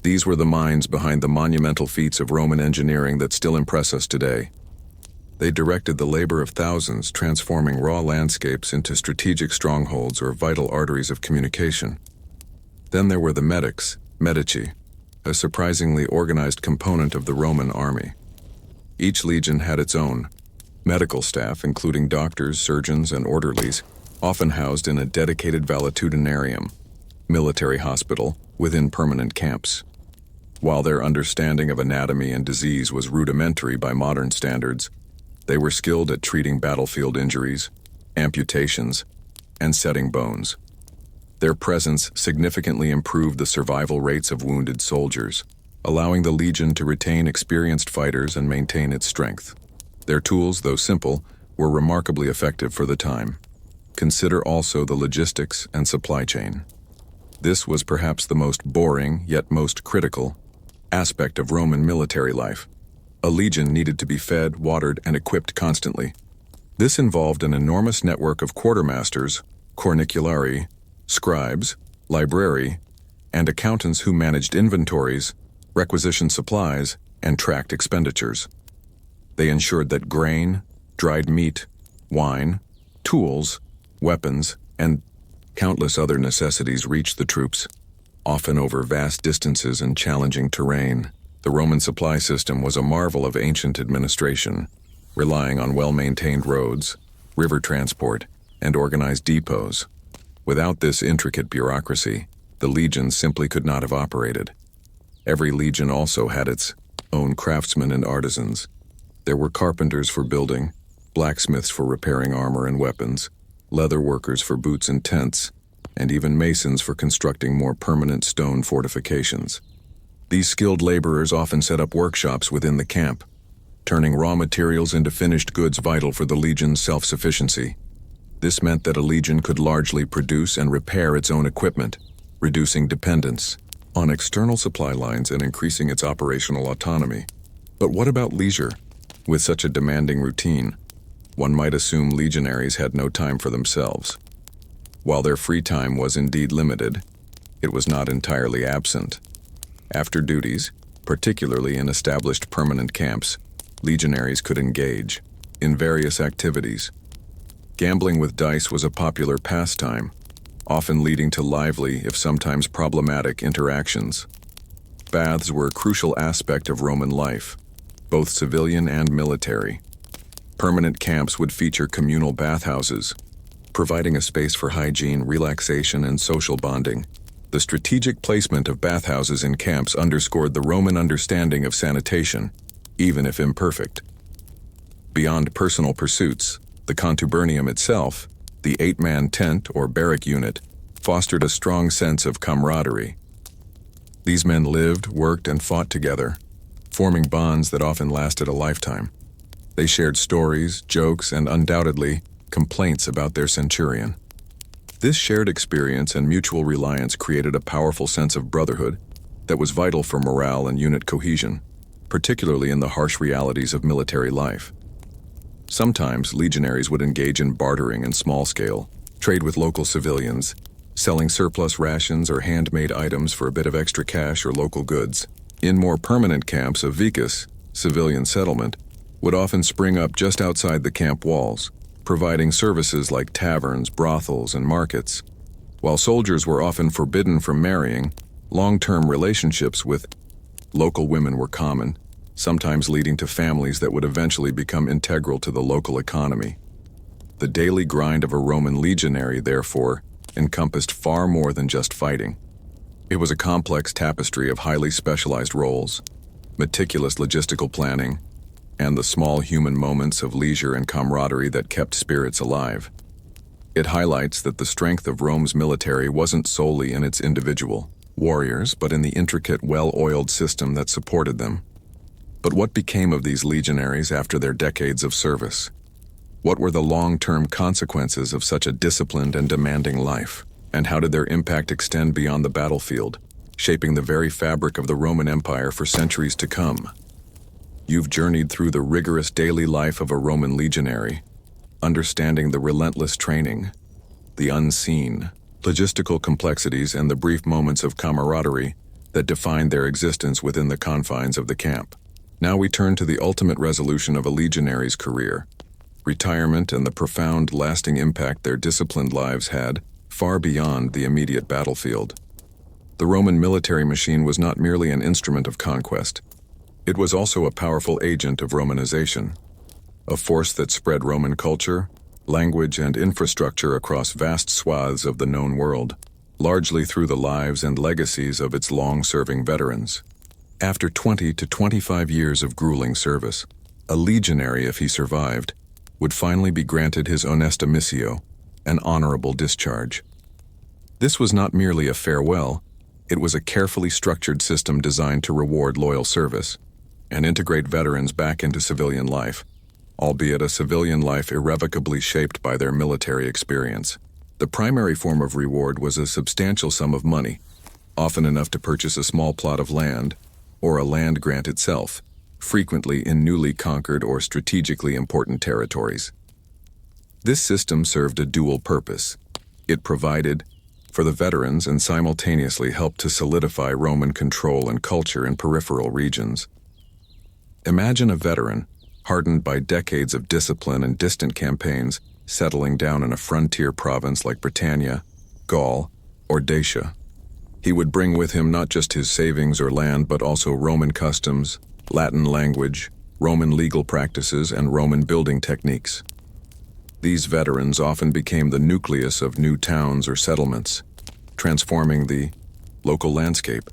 These were the minds behind the monumental feats of Roman engineering that still impress us today. They directed the labor of thousands, transforming raw landscapes into strategic strongholds or vital arteries of communication. Then there were the medici, a surprisingly organized component of the Roman army. Each legion had its own medical staff, including doctors, surgeons, and orderlies, often housed in a dedicated valetudinarium, military hospital, within permanent camps. While their understanding of anatomy and disease was rudimentary by modern standards, they were skilled at treating battlefield injuries, amputations, and setting bones. Their presence significantly improved the survival rates of wounded soldiers, allowing the legion to retain experienced fighters and maintain its strength. Their tools, though simple, were remarkably effective for the time. Consider also the logistics and supply chain. This was perhaps the most boring, yet most critical, aspect of Roman military life. A legion needed to be fed, watered, and equipped constantly. This involved an enormous network of quartermasters, corniculari, scribes, librari, and accountants who managed inventories, requisitioned supplies, and tracked expenditures. They ensured that grain, dried meat, wine, tools, weapons, and countless other necessities reached the troops, often over vast distances and challenging terrain. The Roman supply system was a marvel of ancient administration, relying on well-maintained roads, river transport, and organized depots. Without this intricate bureaucracy, the legions simply could not have operated. Every legion also had its own craftsmen and artisans. There were carpenters for building, blacksmiths for repairing armor and weapons, leather workers for boots and tents, and even masons for constructing more permanent stone fortifications. These skilled laborers often set up workshops within the camp, turning raw materials into finished goods vital for the legion's self-sufficiency. This meant that a legion could largely produce and repair its own equipment, reducing dependence on external supply lines and increasing its operational autonomy. But what about leisure? With such a demanding routine, one might assume legionaries had no time for themselves. While their free time was indeed limited, it was not entirely absent. After duties, particularly in established permanent camps, legionaries could engage in various activities. Gambling with dice was a popular pastime, often leading to lively, if sometimes problematic, interactions. Baths were a crucial aspect of Roman life, both civilian and military. Permanent camps would feature communal bathhouses, providing a space for hygiene, relaxation, and social bonding. The strategic placement of bathhouses in camps underscored the Roman understanding of sanitation, even if imperfect. Beyond personal pursuits, the contubernium itself, the 8-man tent or barrack unit, fostered a strong sense of camaraderie. These men lived, worked, and fought together, forming bonds that often lasted a lifetime. They shared stories, jokes, and undoubtedly, complaints about their centurion. This shared experience and mutual reliance created a powerful sense of brotherhood that was vital for morale and unit cohesion, particularly in the harsh realities of military life. Sometimes legionaries would engage in bartering and small-scale trade with local civilians, selling surplus rations or handmade items for a bit of extra cash or local goods. In more permanent camps, a vicus, civilian settlement, would often spring up just outside the camp walls, providing services like taverns, brothels, and markets. While soldiers were often forbidden from marrying, long-term relationships with local women were common, sometimes leading to families that would eventually become integral to the local economy. The daily grind of a Roman legionary, therefore, encompassed far more than just fighting. It was a complex tapestry of highly specialized roles, meticulous logistical planning, and the small human moments of leisure and camaraderie that kept spirits alive. It highlights that the strength of Rome's military wasn't solely in its individual warriors, but in the intricate, well-oiled system that supported them. But what became of these legionaries after their decades of service? What were the long-term consequences of such a disciplined and demanding life? And how did their impact extend beyond the battlefield, shaping the very fabric of the Roman Empire for centuries to come? You've journeyed through the rigorous daily life of a Roman legionary, understanding the relentless training, the unseen, logistical complexities, and the brief moments of camaraderie that defined their existence within the confines of the camp. Now we turn to the ultimate resolution of a legionary's career, retirement and the profound, lasting impact their disciplined lives had far beyond the immediate battlefield. The Roman military machine was not merely an instrument of conquest. It was also a powerful agent of Romanization, a force that spread Roman culture, language, and infrastructure across vast swaths of the known world, largely through the lives and legacies of its long-serving veterans. After 20 to 25 years of grueling service, a legionary, if he survived, would finally be granted his onesta missio, an honorable discharge. This was not merely a farewell, it was a carefully structured system designed to reward loyal service and integrate veterans back into civilian life, albeit a civilian life irrevocably shaped by their military experience. The primary form of reward was a substantial sum of money, often enough to purchase a small plot of land, or a land grant itself, frequently in newly conquered or strategically important territories. This system served a dual purpose. It provided for the veterans and simultaneously helped to solidify Roman control and culture in peripheral regions. Imagine a veteran, hardened by decades of discipline and distant campaigns, settling down in a frontier province like Britannia, Gaul, or Dacia. He would bring with him not just his savings or land, but also Roman customs, Latin language, Roman legal practices, and Roman building techniques. These veterans often became the nucleus of new towns or settlements, transforming the local landscape.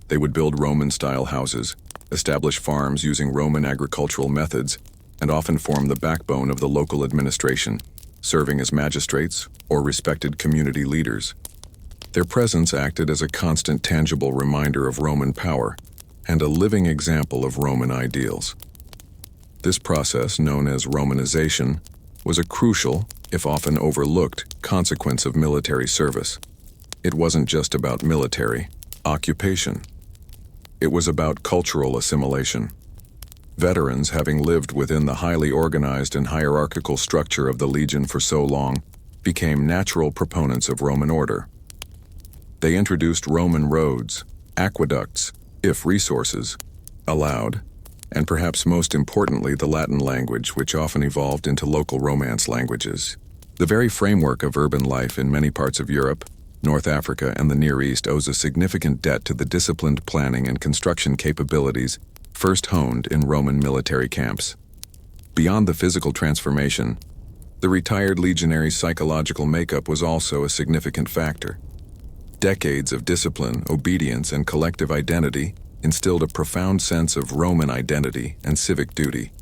They would build Roman-style houses, establish farms using Roman agricultural methods, and often form the backbone of the local administration, serving as magistrates or respected community leaders. Their presence acted as a constant, tangible reminder of Roman power and a living example of Roman ideals. This process, known as Romanization, was a crucial, if often overlooked, consequence of military service. It wasn't just about military occupation. It was about cultural assimilation. Veterans, having lived within the highly organized and hierarchical structure of the legion for so long, became natural proponents of Roman order. They introduced Roman roads, aqueducts, if resources allowed, and perhaps most importantly, the Latin language, which often evolved into local Romance languages. The very framework of urban life in many parts of Europe, North Africa, and the Near East owes a significant debt to the disciplined planning and construction capabilities first honed in Roman military camps. Beyond the physical transformation, the retired legionary's psychological makeup was also a significant factor. Decades of discipline, obedience, and collective identity instilled a profound sense of Roman identity and civic duty.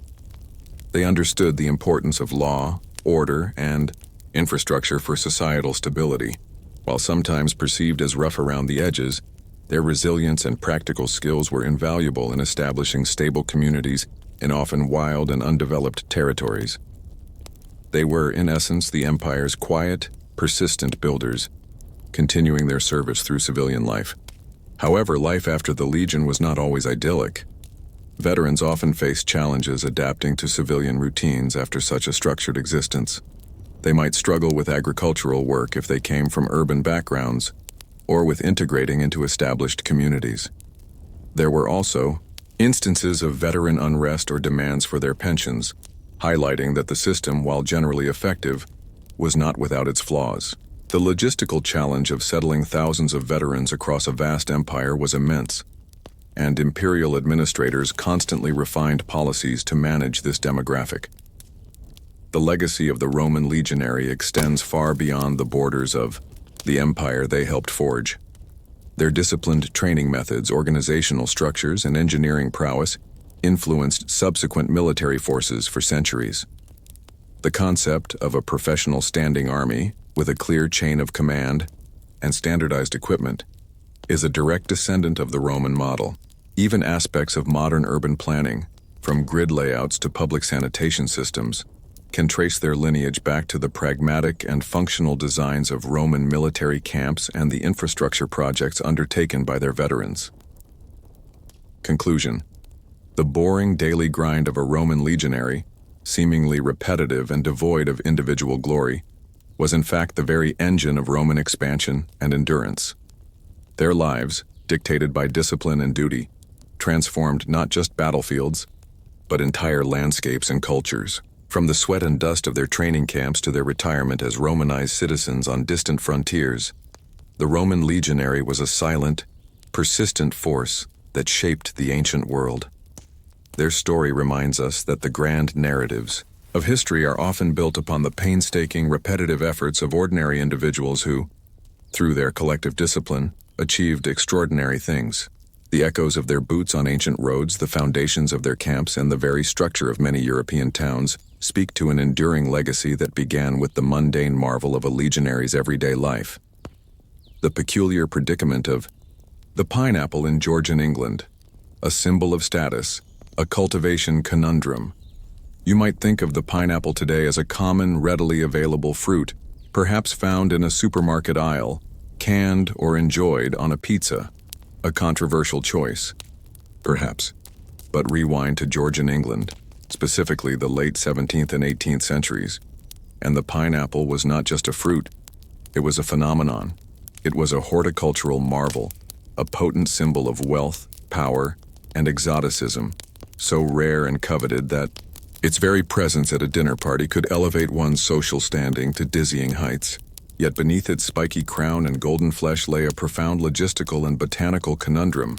They understood the importance of law, order, and infrastructure for societal stability. While sometimes perceived as rough around the edges, their resilience and practical skills were invaluable in establishing stable communities in often wild and undeveloped territories. They were, in essence, the empire's quiet, persistent builders, continuing their service through civilian life. However, life after the Legion was not always idyllic. Veterans often faced challenges adapting to civilian routines after such a structured existence. They might struggle with agricultural work if they came from urban backgrounds, or with integrating into established communities. There were also instances of veteran unrest or demands for their pensions, highlighting that the system, while generally effective, was not without its flaws. The logistical challenge of settling thousands of veterans across a vast empire was immense, and imperial administrators constantly refined policies to manage this demographic. The legacy of the Roman legionary extends far beyond the borders of the empire they helped forge. Their disciplined training methods, organizational structures, and engineering prowess influenced subsequent military forces for centuries. The concept of a professional standing army with a clear chain of command and standardized equipment is a direct descendant of the Roman model. Even aspects of modern urban planning, from grid layouts to public sanitation systems, can trace their lineage back to the pragmatic and functional designs of Roman military camps and the infrastructure projects undertaken by their veterans. Conclusion: the boring daily grind of a Roman legionary, seemingly repetitive and devoid of individual glory, was in fact the very engine of Roman expansion and endurance. Their lives, dictated by discipline and duty, transformed not just battlefields, but entire landscapes and cultures. From the sweat and dust of their training camps to their retirement as Romanized citizens on distant frontiers, the Roman legionary was a silent, persistent force that shaped the ancient world. Their story reminds us that the grand narratives of history are often built upon the painstaking, repetitive efforts of ordinary individuals who, through their collective discipline, achieved extraordinary things. The echoes of their boots on ancient roads, the foundations of their camps, and the very structure of many European towns speak to an enduring legacy that began with the mundane marvel of a legionary's everyday life. The peculiar predicament of the pineapple in Georgian England, a symbol of status, a cultivation conundrum. You might think of the pineapple today as a common, readily available fruit, perhaps found in a supermarket aisle, canned or enjoyed on a pizza. A controversial choice, perhaps. But rewind to Georgian England, specifically the late 17th and 18th centuries, and the pineapple was not just a fruit, it was a phenomenon. It was a horticultural marvel, a potent symbol of wealth, power, and exoticism, so rare and coveted that its very presence at a dinner party could elevate one's social standing to dizzying heights. Yet beneath its spiky crown and golden flesh lay a profound logistical and botanical conundrum: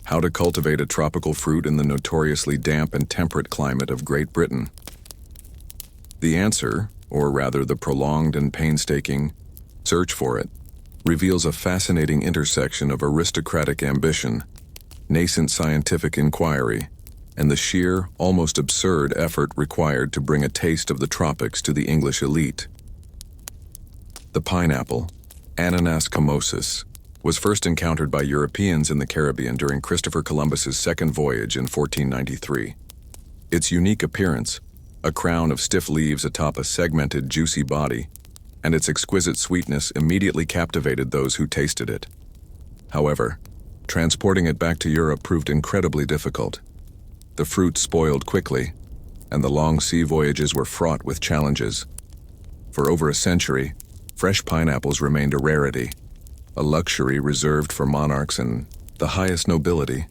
how to cultivate a tropical fruit in the notoriously damp and temperate climate of Great Britain. The answer, or rather the prolonged and painstaking search for it, reveals a fascinating intersection of aristocratic ambition, nascent scientific inquiry, and the sheer, almost absurd effort required to bring a taste of the tropics to the English elite. The pineapple, Ananas commosis, was first encountered by Europeans in the Caribbean during Christopher Columbus's second voyage in 1493. Its unique appearance, a crown of stiff leaves atop a segmented, juicy body, and its exquisite sweetness immediately captivated those who tasted it. However, transporting it back to Europe proved incredibly difficult. The fruit spoiled quickly, and the long sea voyages were fraught with challenges. For over a century, fresh pineapples remained a rarity, a luxury reserved for monarchs and the highest nobility,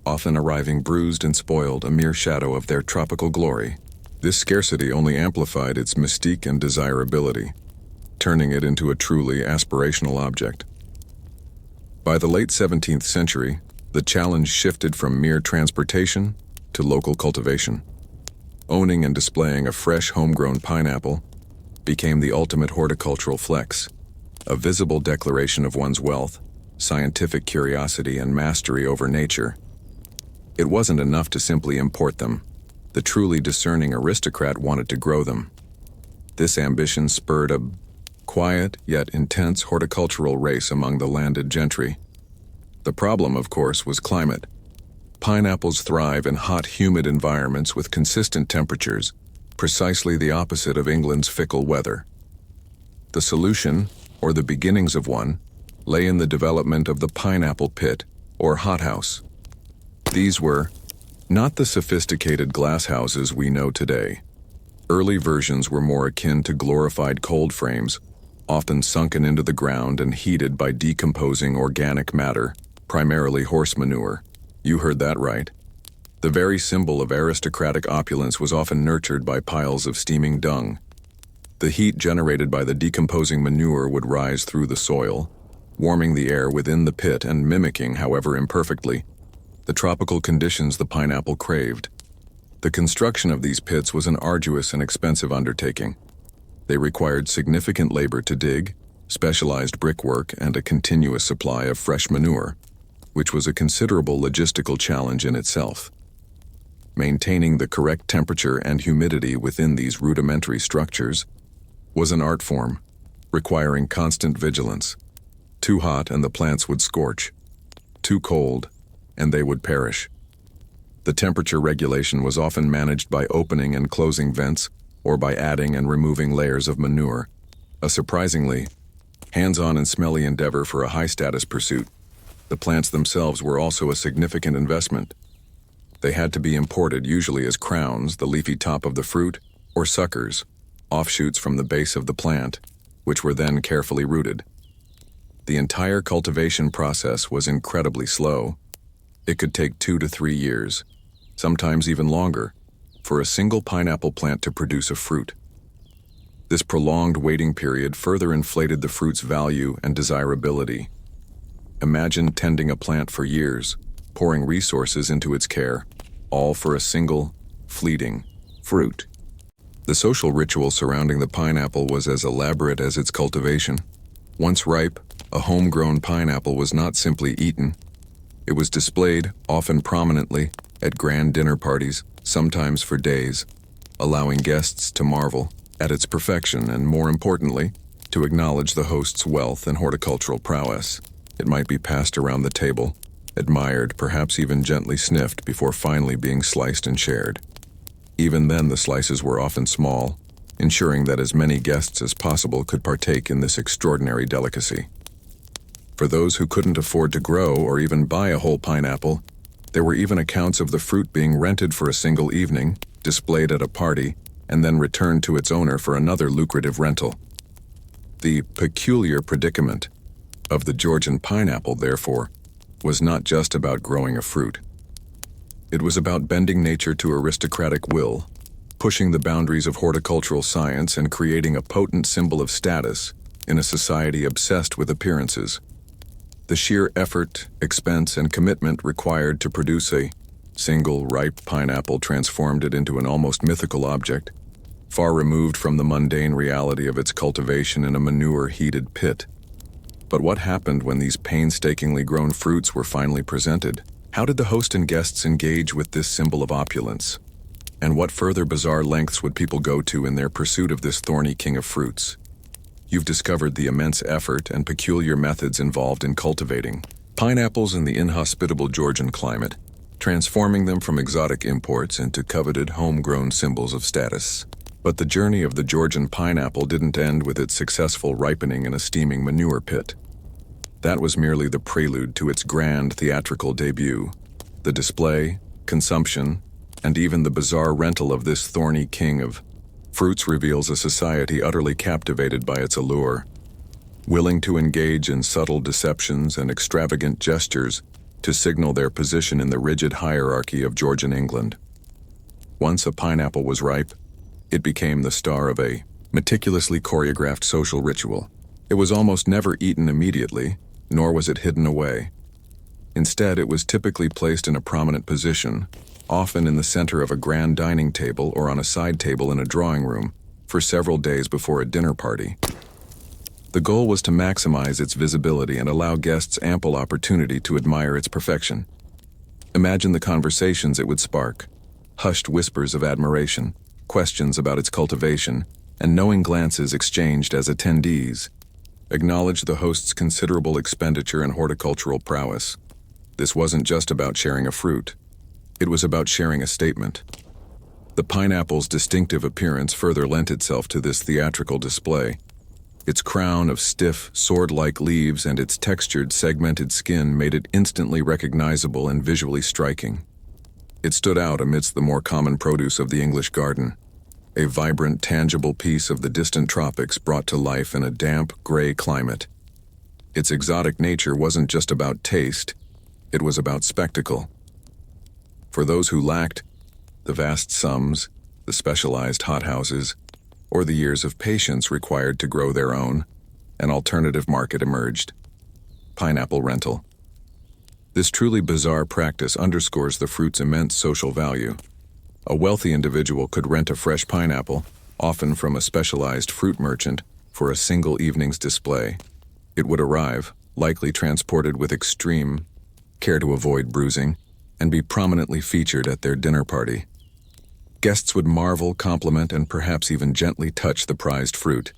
often arriving bruised and spoiled, a mere shadow of their tropical glory. This scarcity only amplified its mystique and desirability, turning it into a truly aspirational object. By the late 17th century, the challenge shifted from mere transportation to local cultivation. Owning and displaying a fresh homegrown pineapple became the ultimate horticultural flex, a visible declaration of one's wealth, scientific curiosity, and mastery over nature. It wasn't enough to simply import them. The truly discerning aristocrat wanted to grow them. This ambition spurred a quiet yet intense horticultural race among the landed gentry. The problem, of course, was climate. Pineapples thrive in hot, humid environments with consistent temperatures, precisely the opposite of England's fickle weather. The solution, or the beginnings of one, lay in the development of the pineapple pit, or hothouse. These were not the sophisticated glass houses we know today. Early versions were more akin to glorified cold frames, often sunken into the ground and heated by decomposing organic matter, primarily horse manure. You heard that right. The very symbol of aristocratic opulence was often nurtured by piles of steaming dung. The heat generated by the decomposing manure would rise through the soil, warming the air within the pit and mimicking, however imperfectly, the tropical conditions the pineapple craved. The construction of these pits was an arduous and expensive undertaking. They required significant labor to dig, specialized brickwork, and a continuous supply of fresh manure, which was a considerable logistical challenge in itself. Maintaining the correct temperature and humidity within these rudimentary structures was an art form, requiring constant vigilance. Too hot and the plants would scorch. Too cold, and they would perish. The temperature regulation was often managed by opening and closing vents or by adding and removing layers of manure, a surprisingly hands-on and smelly endeavor for a high-status pursuit. The plants themselves were also a significant investment. They had to be imported usually as crowns, the leafy top of the fruit, or suckers, offshoots from the base of the plant, which were then carefully rooted. The entire cultivation process was incredibly slow. It could take 2 to 3 years, sometimes even longer, for a single pineapple plant to produce a fruit. This prolonged waiting period further inflated the fruit's value and desirability. Imagine tending a plant for years, pouring resources into its care, all for a single, fleeting fruit. The social ritual surrounding the pineapple was as elaborate as its cultivation. Once ripe, a homegrown pineapple was not simply eaten. It was displayed, often prominently, at grand dinner parties, sometimes for days, allowing guests to marvel at its perfection and, more importantly, to acknowledge the host's wealth and horticultural prowess. It might be passed around the table, admired, perhaps even gently sniffed before finally being sliced and shared. Even then, the slices were often small, ensuring that as many guests as possible could partake in this extraordinary delicacy. For those who couldn't afford to grow or even buy a whole pineapple, there were even accounts of the fruit being rented for a single evening, displayed at a party, and then returned to its owner for another lucrative rental. The peculiar predicament of the Georgian pineapple, therefore, was not just about growing a fruit. It was about bending nature to aristocratic will, pushing the boundaries of horticultural science and creating a potent symbol of status in a society obsessed with appearances. The sheer effort, expense, and commitment required to produce a single ripe pineapple transformed it into an almost mythical object, far removed from the mundane reality of its cultivation in a manure-heated pit. But what happened when these painstakingly grown fruits were finally presented? How did the host and guests engage with this symbol of opulence? And what further bizarre lengths would people go to in their pursuit of this thorny king of fruits? You've discovered the immense effort and peculiar methods involved in cultivating pineapples in the inhospitable Georgian climate, transforming them from exotic imports into coveted homegrown symbols of status. But the journey of the Georgian pineapple didn't end with its successful ripening in a steaming manure pit. That was merely the prelude to its grand theatrical debut. The display, consumption, and even the bizarre rental of this thorny king of fruits reveals a society utterly captivated by its allure, willing to engage in subtle deceptions and extravagant gestures to signal their position in the rigid hierarchy of Georgian England. Once a pineapple was ripe, it became the star of a meticulously choreographed social ritual. It was almost never eaten immediately, nor was it hidden away. Instead, it was typically placed in a prominent position, often in the center of a grand dining table or on a side table in a drawing room, for several days before a dinner party. The goal was to maximize its visibility and allow guests ample opportunity to admire its perfection. Imagine the conversations it would spark: hushed whispers of admiration, questions about its cultivation, and knowing glances exchanged as attendees acknowledged the host's considerable expenditure and horticultural prowess. This wasn't just about sharing a fruit. It was about sharing a statement. The pineapple's distinctive appearance further lent itself to this theatrical display. Its crown of stiff, sword-like leaves and its textured, segmented skin made it instantly recognizable and visually striking. It stood out amidst the more common produce of the English garden, a vibrant, tangible piece of the distant tropics brought to life in a damp, gray climate. Its exotic nature wasn't just about taste, it was about spectacle. For those who lacked the vast sums, the specialized hothouses, or the years of patience required to grow their own, an alternative market emerged: pineapple rental. This truly bizarre practice underscores the fruit's immense social value. A wealthy individual could rent a fresh pineapple, often from a specialized fruit merchant, for a single evening's display. It would arrive, likely transported with extreme care to avoid bruising, and be prominently featured at their dinner party. Guests would marvel, compliment, and perhaps even gently touch the prized fruit.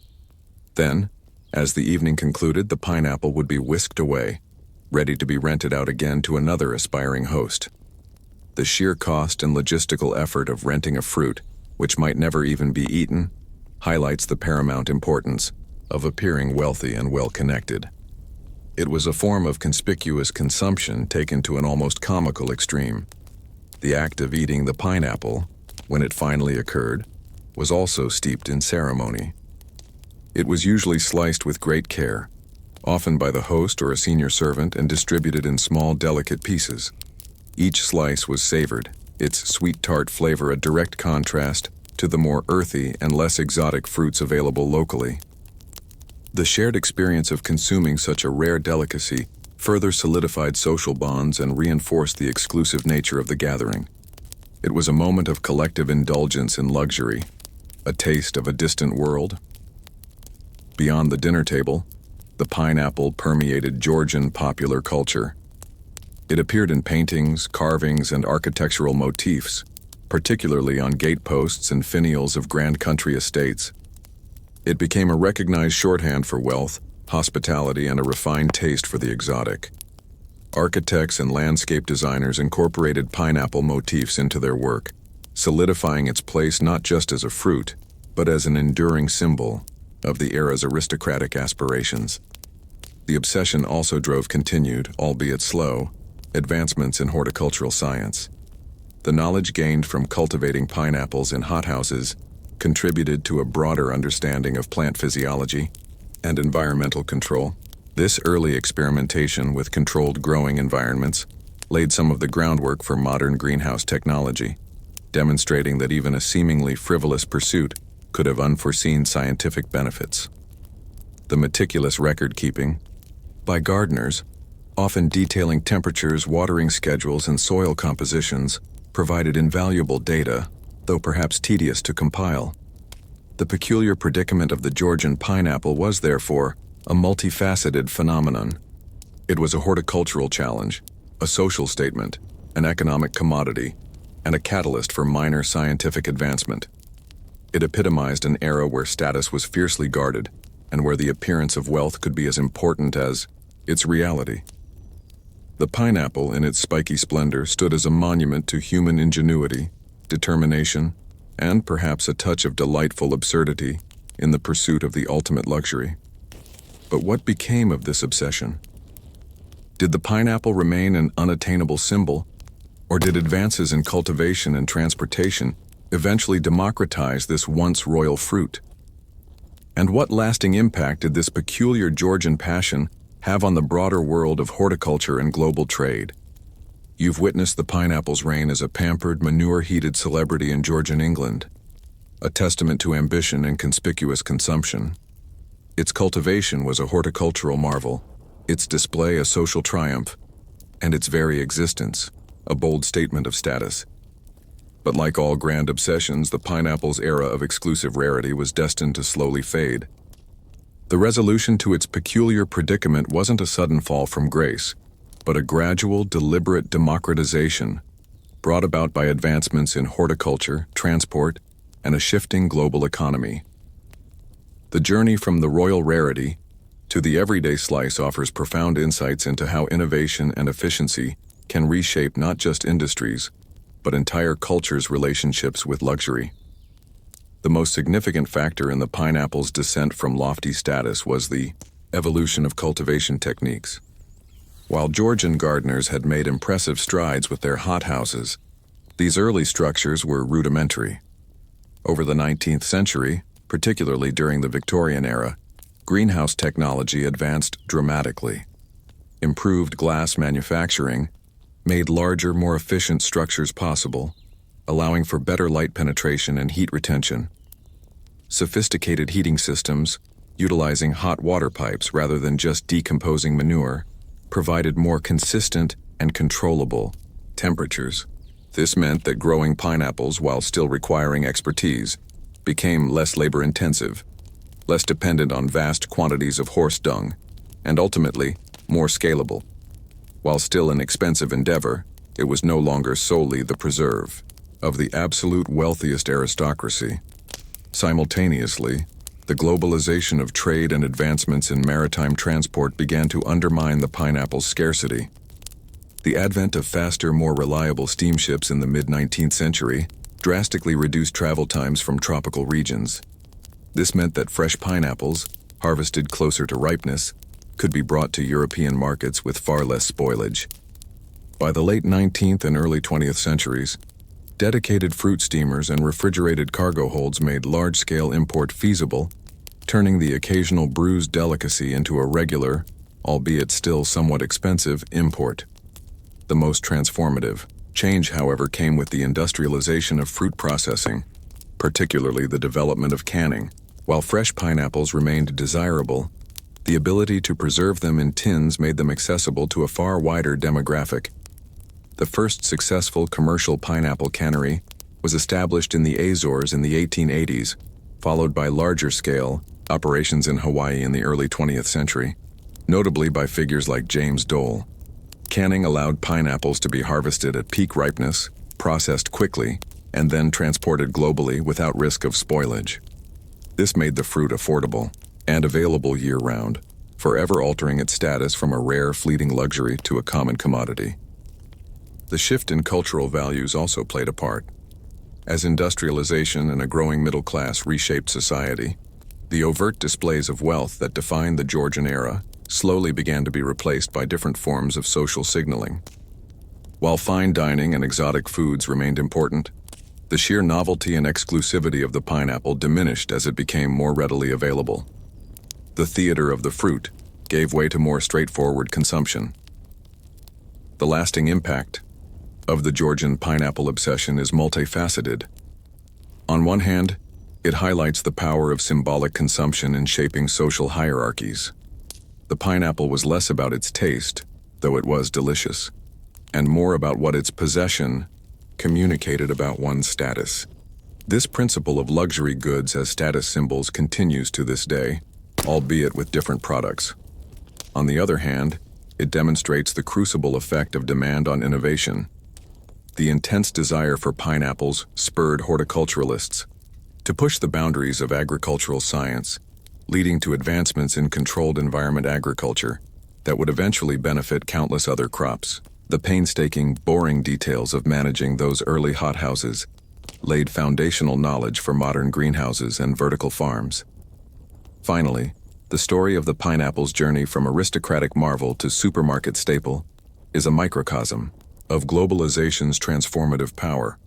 Then, as the evening concluded, the pineapple would be whisked away, ready to be rented out again to another aspiring host. The sheer cost and logistical effort of renting a fruit, which might never even be eaten, highlights the paramount importance of appearing wealthy and well-connected. It was a form of conspicuous consumption taken to an almost comical extreme. The act of eating the pineapple, when it finally occurred, was also steeped in ceremony. It was usually sliced with great care, often by the host or a senior servant, and distributed in small, delicate pieces. Each slice was savored, its sweet tart flavor a direct contrast to the more earthy and less exotic fruits available locally. The shared experience of consuming such a rare delicacy further solidified social bonds and reinforced the exclusive nature of the gathering. It was a moment of collective indulgence in luxury, a taste of a distant world. Beyond the dinner table, the pineapple permeated Georgian popular culture. It appeared in paintings, carvings, and architectural motifs, particularly on gateposts and finials of grand country estates. It became a recognized shorthand for wealth, hospitality, and a refined taste for the exotic. Architects and landscape designers incorporated pineapple motifs into their work, solidifying its place not just as a fruit, but as an enduring symbol of the era's aristocratic aspirations. The obsession also drove continued, albeit slow, advancements in horticultural science. The knowledge gained from cultivating pineapples in hothouses contributed to a broader understanding of plant physiology and environmental control. This early experimentation with controlled growing environments laid some of the groundwork for modern greenhouse technology, demonstrating that even a seemingly frivolous pursuit could have unforeseen scientific benefits. The meticulous record-keeping by gardeners, often detailing temperatures, watering schedules, and soil compositions, provided invaluable data, though perhaps tedious to compile. The peculiar predicament of the Georgian pineapple was, therefore, a multifaceted phenomenon. It was a horticultural challenge, a social statement, an economic commodity, and a catalyst for minor scientific advancement. It epitomized an era where status was fiercely guarded, and where the appearance of wealth could be as important as its reality. The pineapple, in its spiky splendor, stood as a monument to human ingenuity, determination, and perhaps a touch of delightful absurdity in the pursuit of the ultimate luxury. But what became of this obsession? Did the pineapple remain an unattainable symbol, or did advances in cultivation and transportation eventually democratize this once royal fruit? And what lasting impact did this peculiar Georgian passion have on the broader world of horticulture and global trade? You've witnessed the pineapple's reign as a pampered, manure-heated celebrity in Georgian England, a testament to ambition and conspicuous consumption. Its cultivation was a horticultural marvel, its display a social triumph, and its very existence a bold statement of status. But like all grand obsessions, the pineapple's era of exclusive rarity was destined to slowly fade. The resolution to its peculiar predicament wasn't a sudden fall from grace, but a gradual, deliberate democratization brought about by advancements in horticulture, transport, and a shifting global economy. The journey from the royal rarity to the everyday slice offers profound insights into how innovation and efficiency can reshape not just industries, but entire cultures' relationships with luxury. The most significant factor in the pineapple's descent from lofty status was the evolution of cultivation techniques. While Georgian gardeners had made impressive strides with their hothouses, these early structures were rudimentary. Over the 19th century, particularly during the Victorian era, greenhouse technology advanced dramatically. Improved glass manufacturing, made larger, more efficient structures possible, allowing for better light penetration and heat retention. Sophisticated heating systems, utilizing hot water pipes rather than just decomposing manure, provided more consistent and controllable temperatures. This meant that growing pineapples, while still requiring expertise, became less labor-intensive, less dependent on vast quantities of horse dung, and ultimately more scalable. While still an expensive endeavor, it was no longer solely the preserve of the absolute wealthiest aristocracy. Simultaneously, the globalization of trade and advancements in maritime transport began to undermine the pineapple's scarcity. The advent of faster, more reliable steamships in the mid-19th century drastically reduced travel times from tropical regions. This meant that fresh pineapples, harvested closer to ripeness, could be brought to European markets with far less spoilage. By the late 19th and early 20th centuries, dedicated fruit steamers and refrigerated cargo holds made large-scale import feasible, turning the occasional bruised delicacy into a regular, albeit still somewhat expensive, import. The most transformative change, however, came with the industrialization of fruit processing, particularly the development of canning. While fresh pineapples remained desirable, the ability to preserve them in tins made them accessible to a far wider demographic. The first successful commercial pineapple cannery was established in the Azores in the 1880s, followed by larger-scale operations in Hawaii in the early 20th century, notably by figures like James Dole. Canning allowed pineapples to be harvested at peak ripeness, processed quickly, and then transported globally without risk of spoilage. This made the fruit affordable and available year-round, forever altering its status from a rare, fleeting luxury to a common commodity. The shift in cultural values also played a part. As industrialization and a growing middle class reshaped society, the overt displays of wealth that defined the Georgian era slowly began to be replaced by different forms of social signaling. While fine dining and exotic foods remained important, the sheer novelty and exclusivity of the pineapple diminished as it became more readily available. The theater of the fruit gave way to more straightforward consumption. The lasting impact of the Georgian pineapple obsession is multifaceted. On one hand, it highlights the power of symbolic consumption in shaping social hierarchies. The pineapple was less about its taste, though it was delicious, and more about what its possession communicated about one's status. This principle of luxury goods as status symbols continues to this day, albeit with different products. On the other hand, it demonstrates the crucible effect of demand on innovation. The intense desire for pineapples spurred horticulturalists to push the boundaries of agricultural science, leading to advancements in controlled environment agriculture that would eventually benefit countless other crops. The painstaking, boring details of managing those early hothouses laid foundational knowledge for modern greenhouses and vertical farms. Finally, the story of the pineapple's journey from aristocratic marvel to supermarket staple is a microcosm of globalization's transformative power.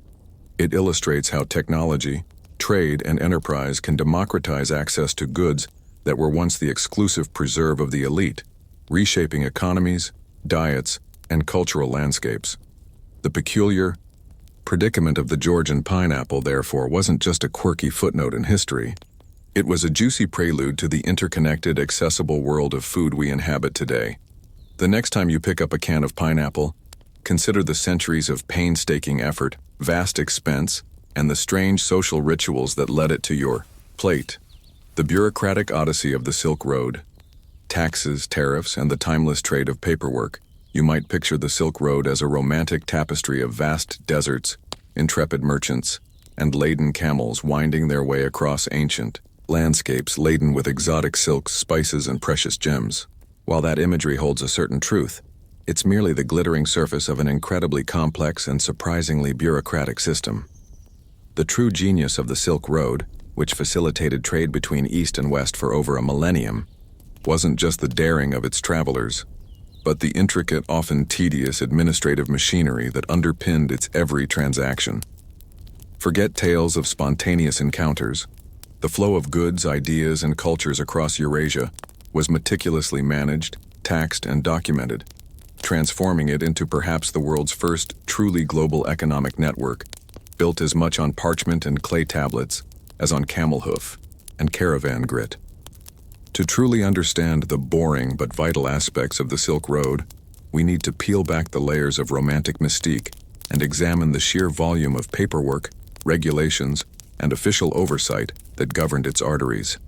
It illustrates how technology, trade, and enterprise can democratize access to goods that were once the exclusive preserve of the elite, reshaping economies, diets, and cultural landscapes. The peculiar predicament of the Georgian pineapple, therefore, wasn't just a quirky footnote in history. It was a juicy prelude to the interconnected, accessible world of food we inhabit today. The next time you pick up a can of pineapple, consider the centuries of painstaking effort, vast expense, and the strange social rituals that led it to your plate. The bureaucratic odyssey of the Silk Road. Taxes, tariffs, and the timeless trade of paperwork. You might picture the Silk Road as a romantic tapestry of vast deserts, intrepid merchants, and laden camels winding their way across ancient landscapes laden with exotic silks, spices, and precious gems. While that imagery holds a certain truth, it's merely the glittering surface of an incredibly complex and surprisingly bureaucratic system. The true genius of the Silk Road, which facilitated trade between East and West for over a millennium, wasn't just the daring of its travelers, but the intricate, often tedious administrative machinery that underpinned its every transaction. Forget tales of spontaneous encounters. The flow of goods, ideas, and cultures across Eurasia was meticulously managed, taxed, and documented. transforming it into perhaps the world's first truly global economic network, built as much on parchment and clay tablets as on camel hoof and caravan grit. To truly understand the boring but vital aspects of the Silk Road, we need to peel back the layers of romantic mystique and examine the sheer volume of paperwork, regulations, and official oversight that governed its arteries.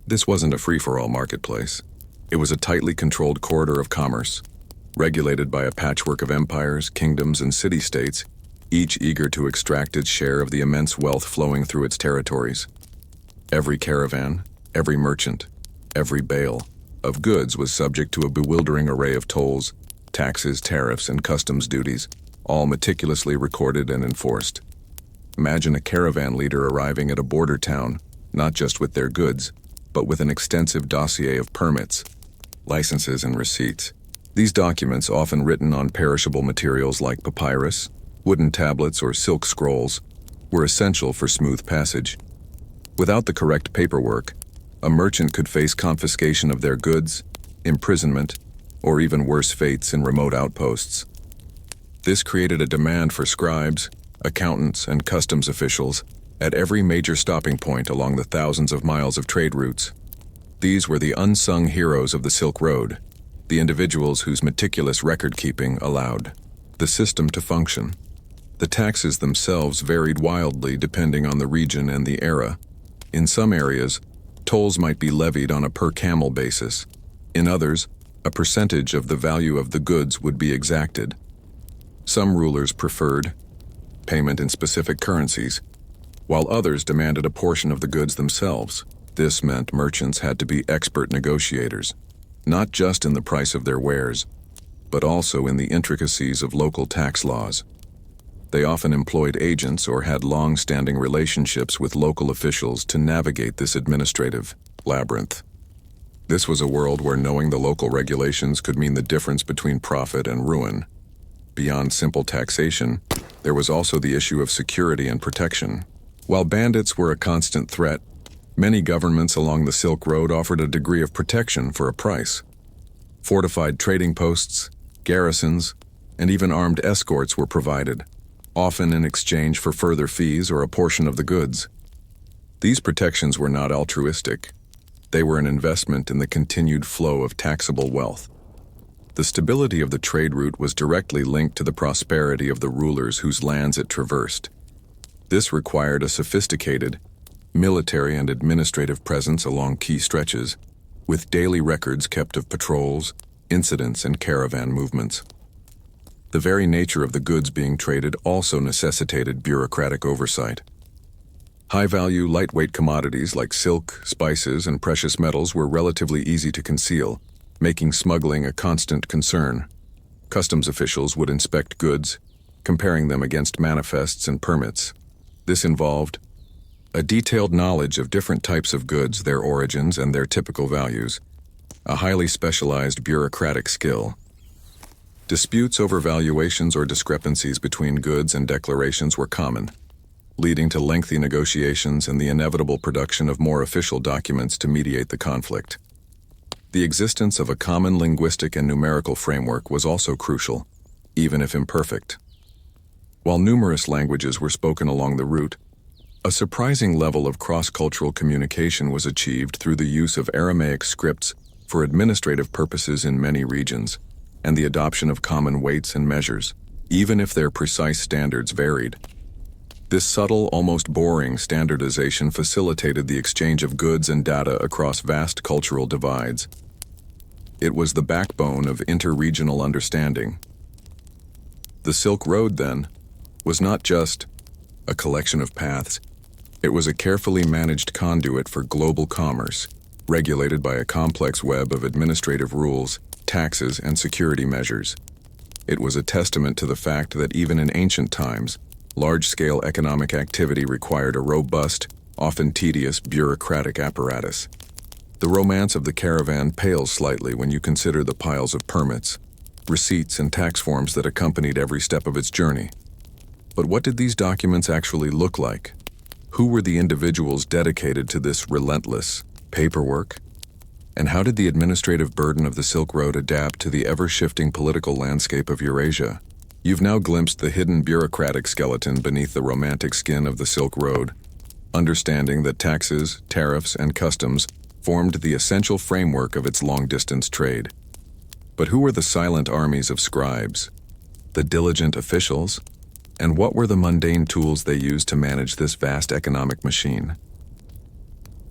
This wasn't a free-for-all marketplace. It was a tightly controlled corridor of commerce, regulated by a patchwork of empires, kingdoms, and city-states, each eager to extract its share of the immense wealth flowing through its territories. Every caravan, every merchant, every bale of goods was subject to a bewildering array of tolls, taxes, tariffs, and customs duties, all meticulously recorded and enforced. Imagine a caravan leader arriving at a border town, not just with their goods, but with an extensive dossier of permits, licenses, and receipts. These documents, often written on perishable materials like papyrus, wooden tablets, or silk scrolls, were essential for smooth passage. Without the correct paperwork, a merchant could face confiscation of their goods, imprisonment, or even worse fates in remote outposts. This created a demand for scribes, accountants, and customs officials at every major stopping point along the thousands of miles of trade routes. These were the unsung heroes of the Silk Road, the individuals whose meticulous record-keeping allowed the system to function. The taxes themselves varied wildly depending on the region and the era. In some areas, tolls might be levied on a per-camel basis. In others, a percentage of the value of the goods would be exacted. Some rulers preferred payment in specific currencies, while others demanded a portion of the goods themselves. This meant merchants had to be expert negotiators, not just in the price of their wares, but also in the intricacies of local tax laws. They often employed agents or had long-standing relationships with local officials to navigate this administrative labyrinth. This was a world where knowing the local regulations could mean the difference between profit and ruin. Beyond simple taxation, there was also the issue of security and protection. While bandits were a constant threat, many governments along the Silk Road offered a degree of protection for a price. Fortified trading posts, garrisons, and even armed escorts were provided, often in exchange for further fees or a portion of the goods. These protections were not altruistic. They were an investment in the continued flow of taxable wealth. The stability of the trade route was directly linked to the prosperity of the rulers whose lands it traversed. This required a sophisticated military and administrative presence along key stretches, with daily records kept of patrols, incidents, and caravan movements. The very nature of the goods being traded also necessitated bureaucratic oversight. High-value, lightweight commodities like silk, spices, and precious metals were relatively easy to conceal, making smuggling a constant concern. Customs officials would inspect goods, comparing them against manifests and permits. This involved a detailed knowledge of different types of goods, their origins, and their typical values, a highly specialized bureaucratic skill. Disputes over valuations or discrepancies between goods and declarations were common, leading to lengthy negotiations and the inevitable production of more official documents to mediate the conflict. The existence of a common linguistic and numerical framework was also crucial, even if imperfect. While numerous languages were spoken along the route, a surprising level of cross-cultural communication was achieved through the use of Aramaic scripts for administrative purposes in many regions, and the adoption of common weights and measures, even if their precise standards varied. This subtle, almost boring standardization facilitated the exchange of goods and data across vast cultural divides. It was the backbone of interregional understanding. The Silk Road, then, was not just a collection of paths. It was a carefully managed conduit for global commerce, regulated by a complex web of administrative rules, taxes, and security measures. It was a testament to the fact that even in ancient times, large-scale economic activity required a robust, often tedious, bureaucratic apparatus. The romance of the caravan pales slightly when you consider the piles of permits, receipts, and tax forms that accompanied every step of its journey. But what did these documents actually look like? Who were the individuals dedicated to this relentless paperwork? And how did the administrative burden of the Silk Road adapt to the ever-shifting political landscape of Eurasia? You've now glimpsed the hidden bureaucratic skeleton beneath the romantic skin of the Silk Road, understanding that taxes, tariffs, and customs formed the essential framework of its long-distance trade. But who were the silent armies of scribes, the diligent officials, and what were the mundane tools they used to manage this vast economic machine?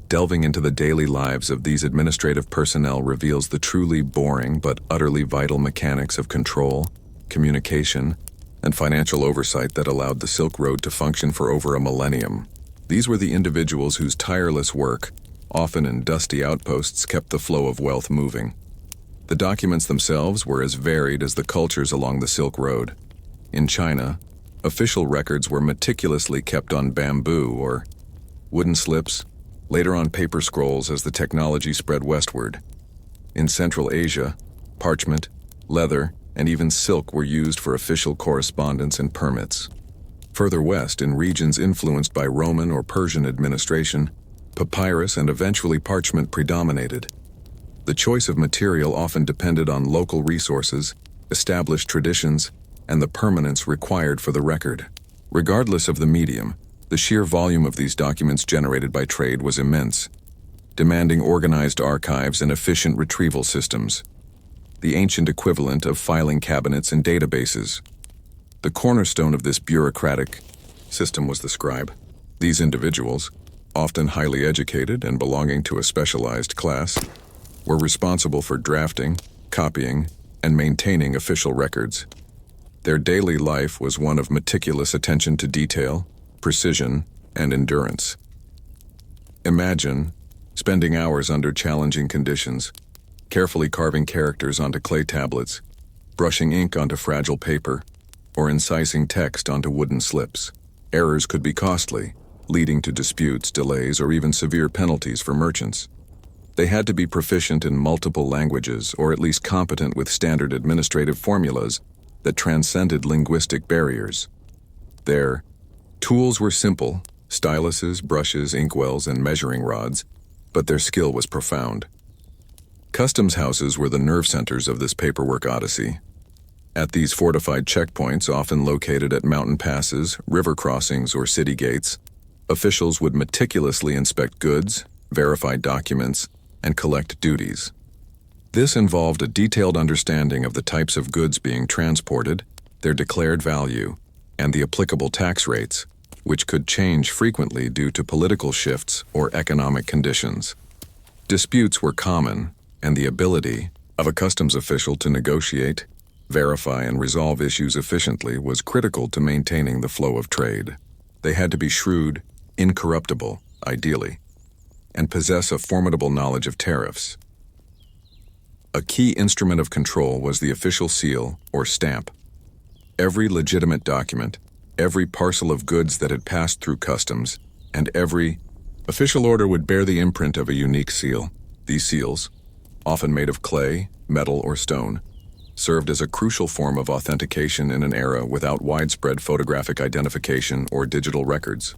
Delving into the daily lives of these administrative personnel reveals the truly boring but utterly vital mechanics of control, communication, and financial oversight that allowed the Silk Road to function for over a millennium. These were the individuals whose tireless work, often in dusty outposts, kept the flow of wealth moving. The documents themselves were as varied as the cultures along the Silk Road. In China, official records were meticulously kept on bamboo or wooden slips, later on paper scrolls as the technology spread westward. In Central Asia, parchment, leather, and even silk were used for official correspondence and permits. Further west, in regions influenced by Roman or Persian administration, papyrus and eventually parchment predominated. The choice of material often depended on local resources, established traditions, and the permanence required for the record. Regardless of the medium, the sheer volume of these documents generated by trade was immense, demanding organized archives and efficient retrieval systems, the ancient equivalent of filing cabinets and databases. The cornerstone of this bureaucratic system was the scribe. These individuals, often highly educated and belonging to a specialized class, were responsible for drafting, copying, and maintaining official records. Their daily life was one of meticulous attention to detail, precision, and endurance. Imagine spending hours under challenging conditions, carefully carving characters onto clay tablets, brushing ink onto fragile paper, or incising text onto wooden slips. Errors could be costly, leading to disputes, delays, or even severe penalties for merchants. They had to be proficient in multiple languages, or at least competent with standard administrative formulas that transcended linguistic barriers. Their tools were simple: styluses, brushes, inkwells, and measuring rods, but their skill was profound. Customs houses were the nerve centers of this paperwork odyssey. At these fortified checkpoints, often located at mountain passes, river crossings, or city gates, officials would meticulously inspect goods, verify documents, and collect duties. This involved a detailed understanding of the types of goods being transported, their declared value, and the applicable tax rates, which could change frequently due to political shifts or economic conditions. Disputes were common, and the ability of a customs official to negotiate, verify, and resolve issues efficiently was critical to maintaining the flow of trade. They had to be shrewd, incorruptible, ideally, and possess a formidable knowledge of tariffs. A key instrument of control was the official seal, or stamp. Every legitimate document, every parcel of goods that had passed through customs, and every official order would bear the imprint of a unique seal. These seals, often made of clay, metal, or stone, served as a crucial form of authentication in an era without widespread photographic identification or digital records.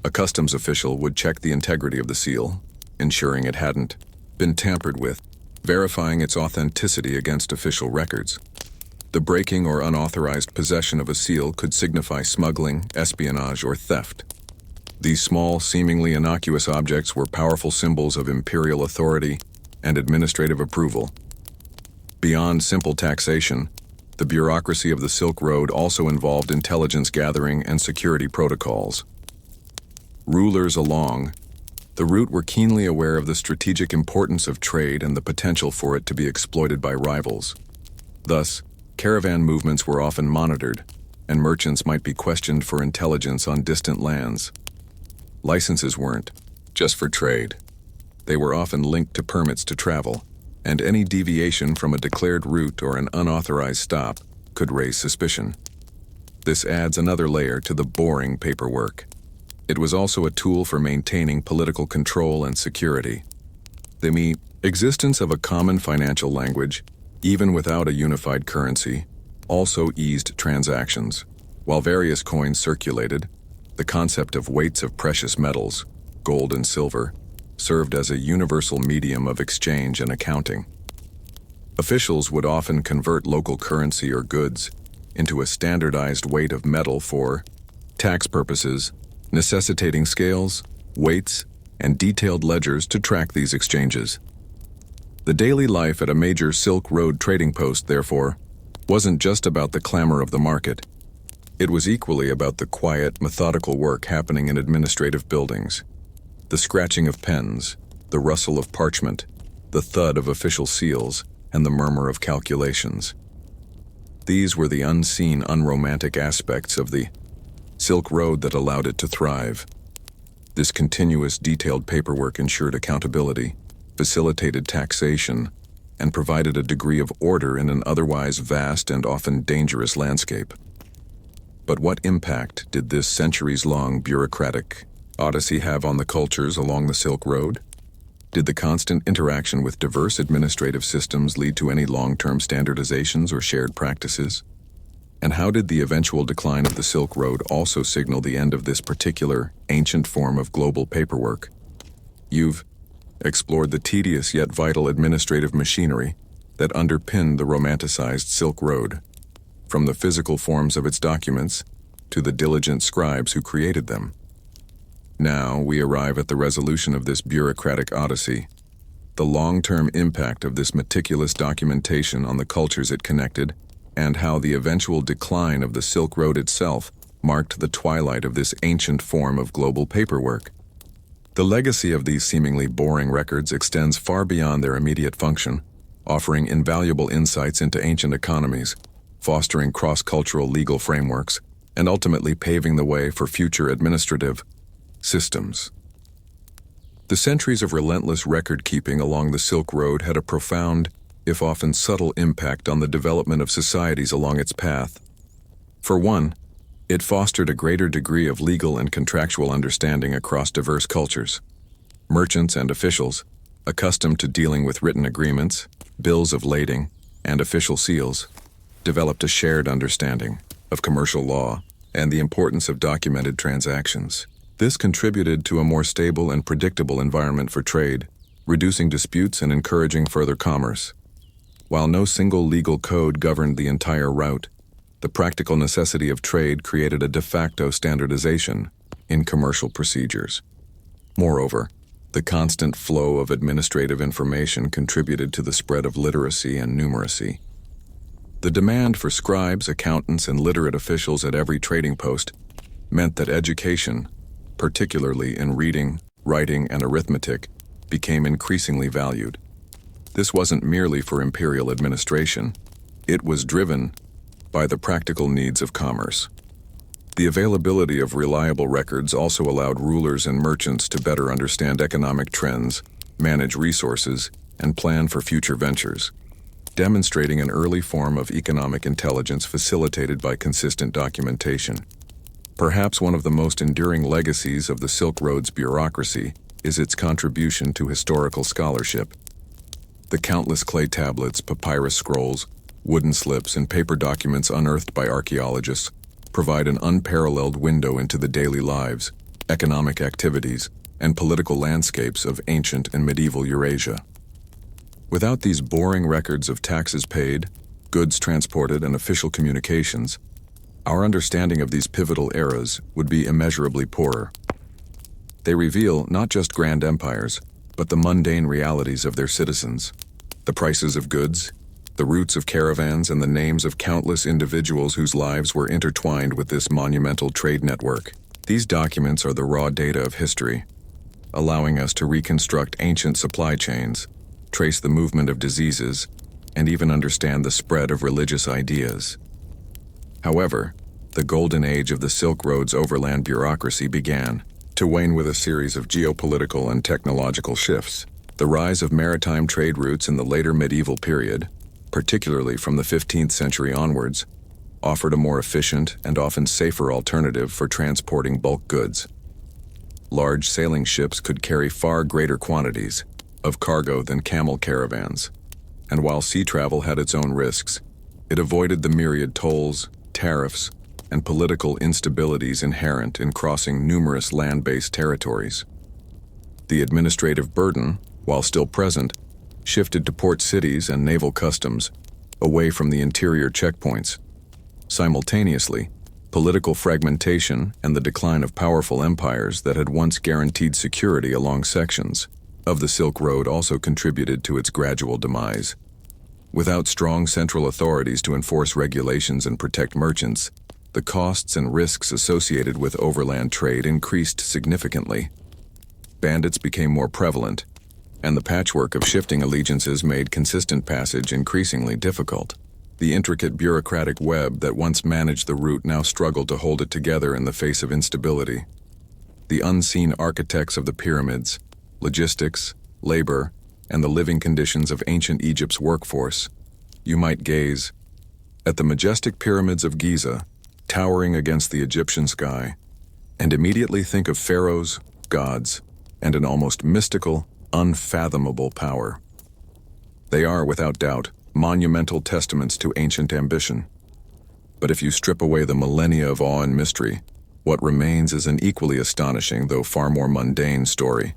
A customs official would check the integrity of the seal, ensuring it hadn't been tampered with, verifying its authenticity against official records. The breaking or unauthorized possession of a seal could signify smuggling, espionage, or theft. These small, seemingly innocuous objects were powerful symbols of imperial authority and administrative approval. Beyond simple taxation, the bureaucracy of the Silk Road also involved intelligence gathering and security protocols. Rulers along the route were keenly aware of the strategic importance of trade and the potential for it to be exploited by rivals. Thus, caravan movements were often monitored, and merchants might be questioned for intelligence on distant lands. Licenses weren't just for trade. They were often linked to permits to travel, and any deviation from a declared route or an unauthorized stop could raise suspicion. This adds another layer to the boring paperwork. It was also a tool for maintaining political control and security. The existence of a common financial language, even without a unified currency, also eased transactions. While various coins circulated, the concept of weights of precious metals, gold and silver, served as a universal medium of exchange and accounting. Officials would often convert local currency or goods into a standardized weight of metal for tax purposes, necessitating scales, weights, and detailed ledgers to track these exchanges. The daily life at a major Silk Road trading post, therefore, wasn't just about the clamor of the market. It was equally about the quiet, methodical work happening in administrative buildings. The scratching of pens, the rustle of parchment, the thud of official seals, and the murmur of calculations. These were the unseen, unromantic aspects of the Silk Road that allowed it to thrive. This continuous, detailed paperwork ensured accountability, facilitated taxation, and provided a degree of order in an otherwise vast and often dangerous landscape. But what impact did this centuries-long bureaucratic odyssey have on the cultures along the Silk Road? Did the constant interaction with diverse administrative systems lead to any long-term standardizations or shared practices? And how did the eventual decline of the Silk Road also signal the end of this particular, ancient form of global paperwork? You've explored the tedious yet vital administrative machinery that underpinned the romanticized Silk Road, from the physical forms of its documents to the diligent scribes who created them. Now we arrive at the resolution of this bureaucratic odyssey, the long-term impact of this meticulous documentation on the cultures it connected, and how the eventual decline of the Silk Road itself marked the twilight of this ancient form of global paperwork. The legacy of these seemingly boring records extends far beyond their immediate function, offering invaluable insights into ancient economies, fostering cross-cultural legal frameworks, and ultimately paving the way for future administrative systems. The centuries of relentless record-keeping along the Silk Road had a profound, if often subtle, impact on the development of societies along its path. For one, it fostered a greater degree of legal and contractual understanding across diverse cultures. Merchants and officials, accustomed to dealing with written agreements, bills of lading, and official seals, developed a shared understanding of commercial law and the importance of documented transactions. This contributed to a more stable and predictable environment for trade, reducing disputes and encouraging further commerce. While no single legal code governed the entire route, the practical necessity of trade created a de facto standardization in commercial procedures. Moreover, the constant flow of administrative information contributed to the spread of literacy and numeracy. The demand for scribes, accountants, and literate officials at every trading post meant that education, particularly in reading, writing, and arithmetic, became increasingly valued. This wasn't merely for imperial administration. It was driven by the practical needs of commerce. The availability of reliable records also allowed rulers and merchants to better understand economic trends, manage resources, and plan for future ventures, demonstrating an early form of economic intelligence facilitated by consistent documentation. Perhaps one of the most enduring legacies of the Silk Road's bureaucracy is its contribution to historical scholarship. The countless clay tablets, papyrus scrolls, wooden slips, and paper documents unearthed by archaeologists provide an unparalleled window into the daily lives, economic activities, and political landscapes of ancient and medieval Eurasia. Without these boring records of taxes paid, goods transported, and official communications, our understanding of these pivotal eras would be immeasurably poorer. They reveal not just grand empires, but the mundane realities of their citizens, the prices of goods, the routes of caravans, and the names of countless individuals whose lives were intertwined with this monumental trade network. These documents are the raw data of history, allowing us to reconstruct ancient supply chains, trace the movement of diseases, and even understand the spread of religious ideas. However, the golden age of the Silk Road's overland bureaucracy began to wane with a series of geopolitical and technological shifts. The rise of maritime trade routes in the later medieval period, particularly from the 15th century onwards, offered a more efficient and often safer alternative for transporting bulk goods. Large sailing ships could carry far greater quantities of cargo than camel caravans, and while sea travel had its own risks, it avoided the myriad tolls, tariffs, and political instabilities inherent in crossing numerous land-based territories. The administrative burden, while still present, shifted to port cities and naval customs, away from the interior checkpoints. Simultaneously, political fragmentation and the decline of powerful empires that had once guaranteed security along sections of the Silk Road also contributed to its gradual demise. Without strong central authorities to enforce regulations and protect merchants, the costs and risks associated with overland trade increased significantly. Bandits became more prevalent, and the patchwork of shifting allegiances made consistent passage increasingly difficult. The intricate bureaucratic web that once managed the route now struggled to hold it together in the face of instability. The unseen architects of the pyramids, logistics, labor, and the living conditions of ancient Egypt's workforce. You might gaze at the majestic pyramids of Giza, towering against the Egyptian sky, and immediately think of pharaohs, gods, and an almost mystical, unfathomable power. They are, without doubt, monumental testaments to ancient ambition. But if you strip away the millennia of awe and mystery, what remains is an equally astonishing, though far more mundane story.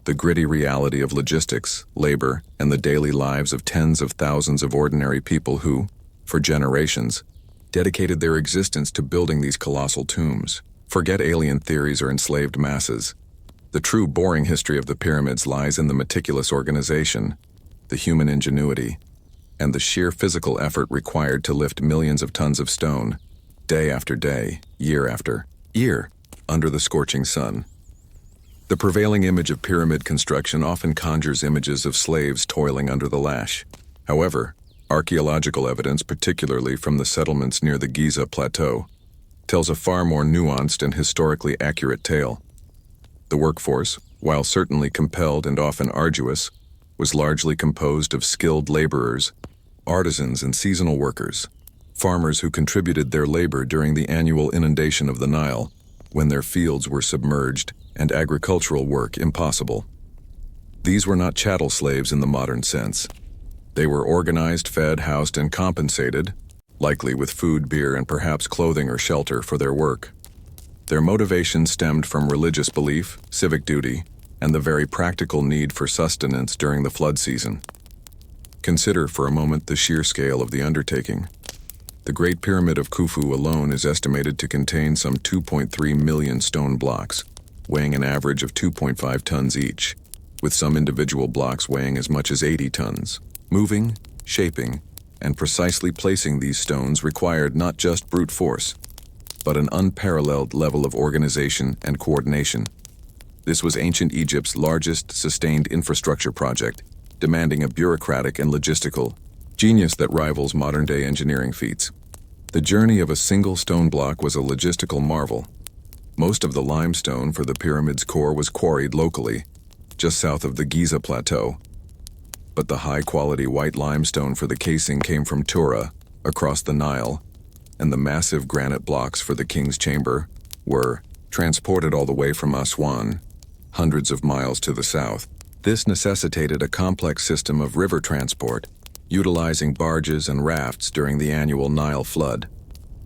The gritty reality of logistics, labor, and the daily lives of tens of thousands of ordinary people who, for generations, dedicated their existence to building these colossal tombs. Forget alien theories or enslaved masses. The true boring history of the pyramids lies in the meticulous organization, the human ingenuity, and the sheer physical effort required to lift millions of tons of stone, day after day, year after year, under the scorching sun. The prevailing image of pyramid construction often conjures images of slaves toiling under the lash. However, archaeological evidence, particularly from the settlements near the Giza Plateau, tells a far more nuanced and historically accurate tale. The workforce, while certainly compelled and often arduous, was largely composed of skilled laborers, artisans and seasonal workers, farmers who contributed their labor during the annual inundation of the Nile, when their fields were submerged and agricultural work impossible. These were not chattel slaves in the modern sense. They were organized, fed, housed, and compensated, likely with food, beer, and perhaps clothing or shelter for their work. Their motivation stemmed from religious belief, civic duty, and the very practical need for sustenance during the flood season. Consider for a moment the sheer scale of the undertaking. The Great Pyramid of Khufu alone is estimated to contain some 2.3 million stone blocks, weighing an average of 2.5 tons each, with some individual blocks weighing as much as 80 tons. Moving, shaping, and precisely placing these stones required not just brute force, but an unparalleled level of organization and coordination. This was ancient Egypt's largest sustained infrastructure project, demanding a bureaucratic and logistical genius that rivals modern-day engineering feats. The journey of a single stone block was a logistical marvel. Most of the limestone for the pyramid's core was quarried locally, just south of the Giza Plateau. But the high-quality white limestone for the casing came from Tura, across the Nile, and the massive granite blocks for the king's chamber were transported all the way from Aswan, hundreds of miles to the south. This necessitated a complex system of river transport, utilizing barges and rafts during the annual Nile flood,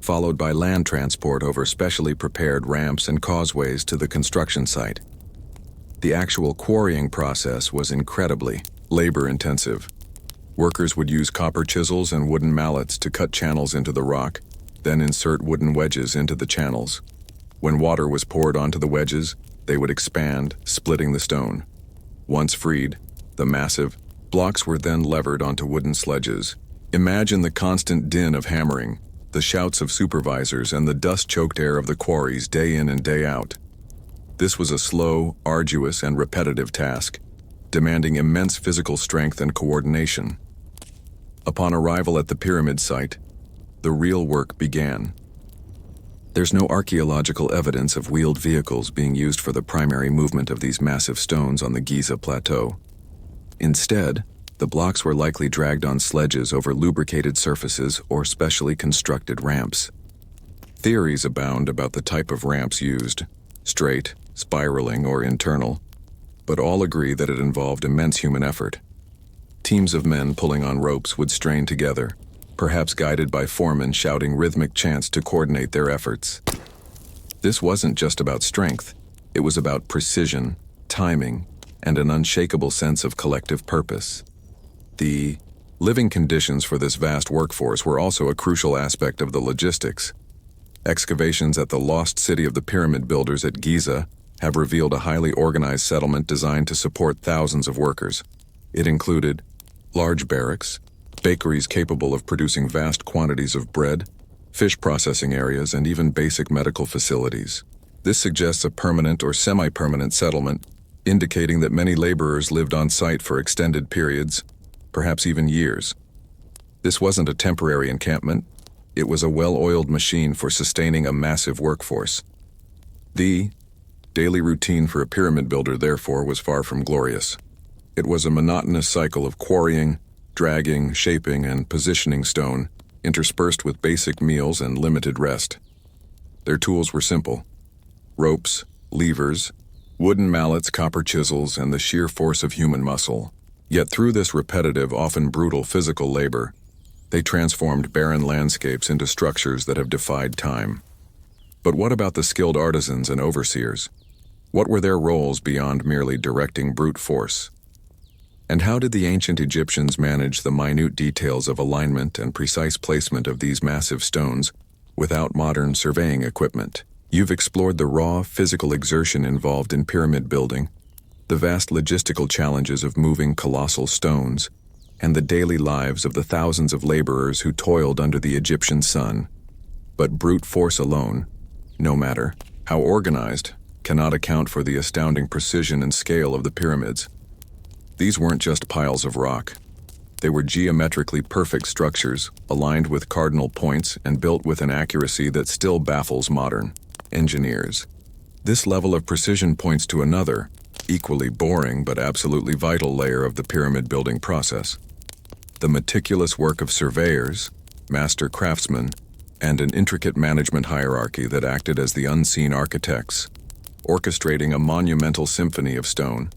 followed by land transport over specially prepared ramps and causeways to the construction site. The actual quarrying process was incredibly labor-intensive. Workers would use copper chisels and wooden mallets to cut channels into the rock, then insert wooden wedges into the channels. When water was poured onto the wedges, they would expand, splitting the stone. Once freed, the massive blocks were then levered onto wooden sledges. Imagine the constant din of hammering, the shouts of supervisors, and the dust-choked air of the quarries day in and day out. This was a slow, arduous, and repetitive task, demanding immense physical strength and coordination. Upon arrival at the pyramid site, the real work began. There's no archaeological evidence of wheeled vehicles being used for the primary movement of these massive stones on the Giza Plateau. Instead, the blocks were likely dragged on sledges over lubricated surfaces or specially constructed ramps. Theories abound about the type of ramps used, straight, spiraling, or internal, but all agree that it involved immense human effort. Teams of men pulling on ropes would strain together, perhaps guided by foremen shouting rhythmic chants to coordinate their efforts. This wasn't just about strength, it was about precision, timing, and an unshakable sense of collective purpose. The living conditions for this vast workforce were also a crucial aspect of the logistics. Excavations at the lost city of the pyramid builders at Giza have revealed a highly organized settlement designed to support thousands of workers. It included large barracks, bakeries capable of producing vast quantities of bread, fish processing areas, and even basic medical facilities. This suggests a permanent or semi-permanent settlement, indicating that many laborers lived on site for extended periods, perhaps even years. This wasn't a temporary encampment. It was a well-oiled machine for sustaining a massive workforce. The daily routine for a pyramid builder, therefore, was far from glorious. It was a monotonous cycle of quarrying, dragging, shaping, and positioning stone, interspersed with basic meals and limited rest. Their tools were simple: ropes, levers, wooden mallets, copper chisels, and the sheer force of human muscle. Yet through this repetitive, often brutal physical labor, they transformed barren landscapes into structures that have defied time. But what about the skilled artisans and overseers? What were their roles beyond merely directing brute force? And how did the ancient Egyptians manage the minute details of alignment and precise placement of these massive stones without modern surveying equipment? You've explored the raw, physical exertion involved in pyramid building, the vast logistical challenges of moving colossal stones, and the daily lives of the thousands of laborers who toiled under the Egyptian sun. But brute force alone, no matter how organized, cannot account for the astounding precision and scale of the pyramids. These weren't just piles of rock. They were geometrically perfect structures, aligned with cardinal points and built with an accuracy that still baffles modern engineers. This level of precision points to another, equally boring but absolutely vital layer of the pyramid building process: the meticulous work of surveyors, master craftsmen, and an intricate management hierarchy that acted as the unseen architects, orchestrating a monumental symphony of stone.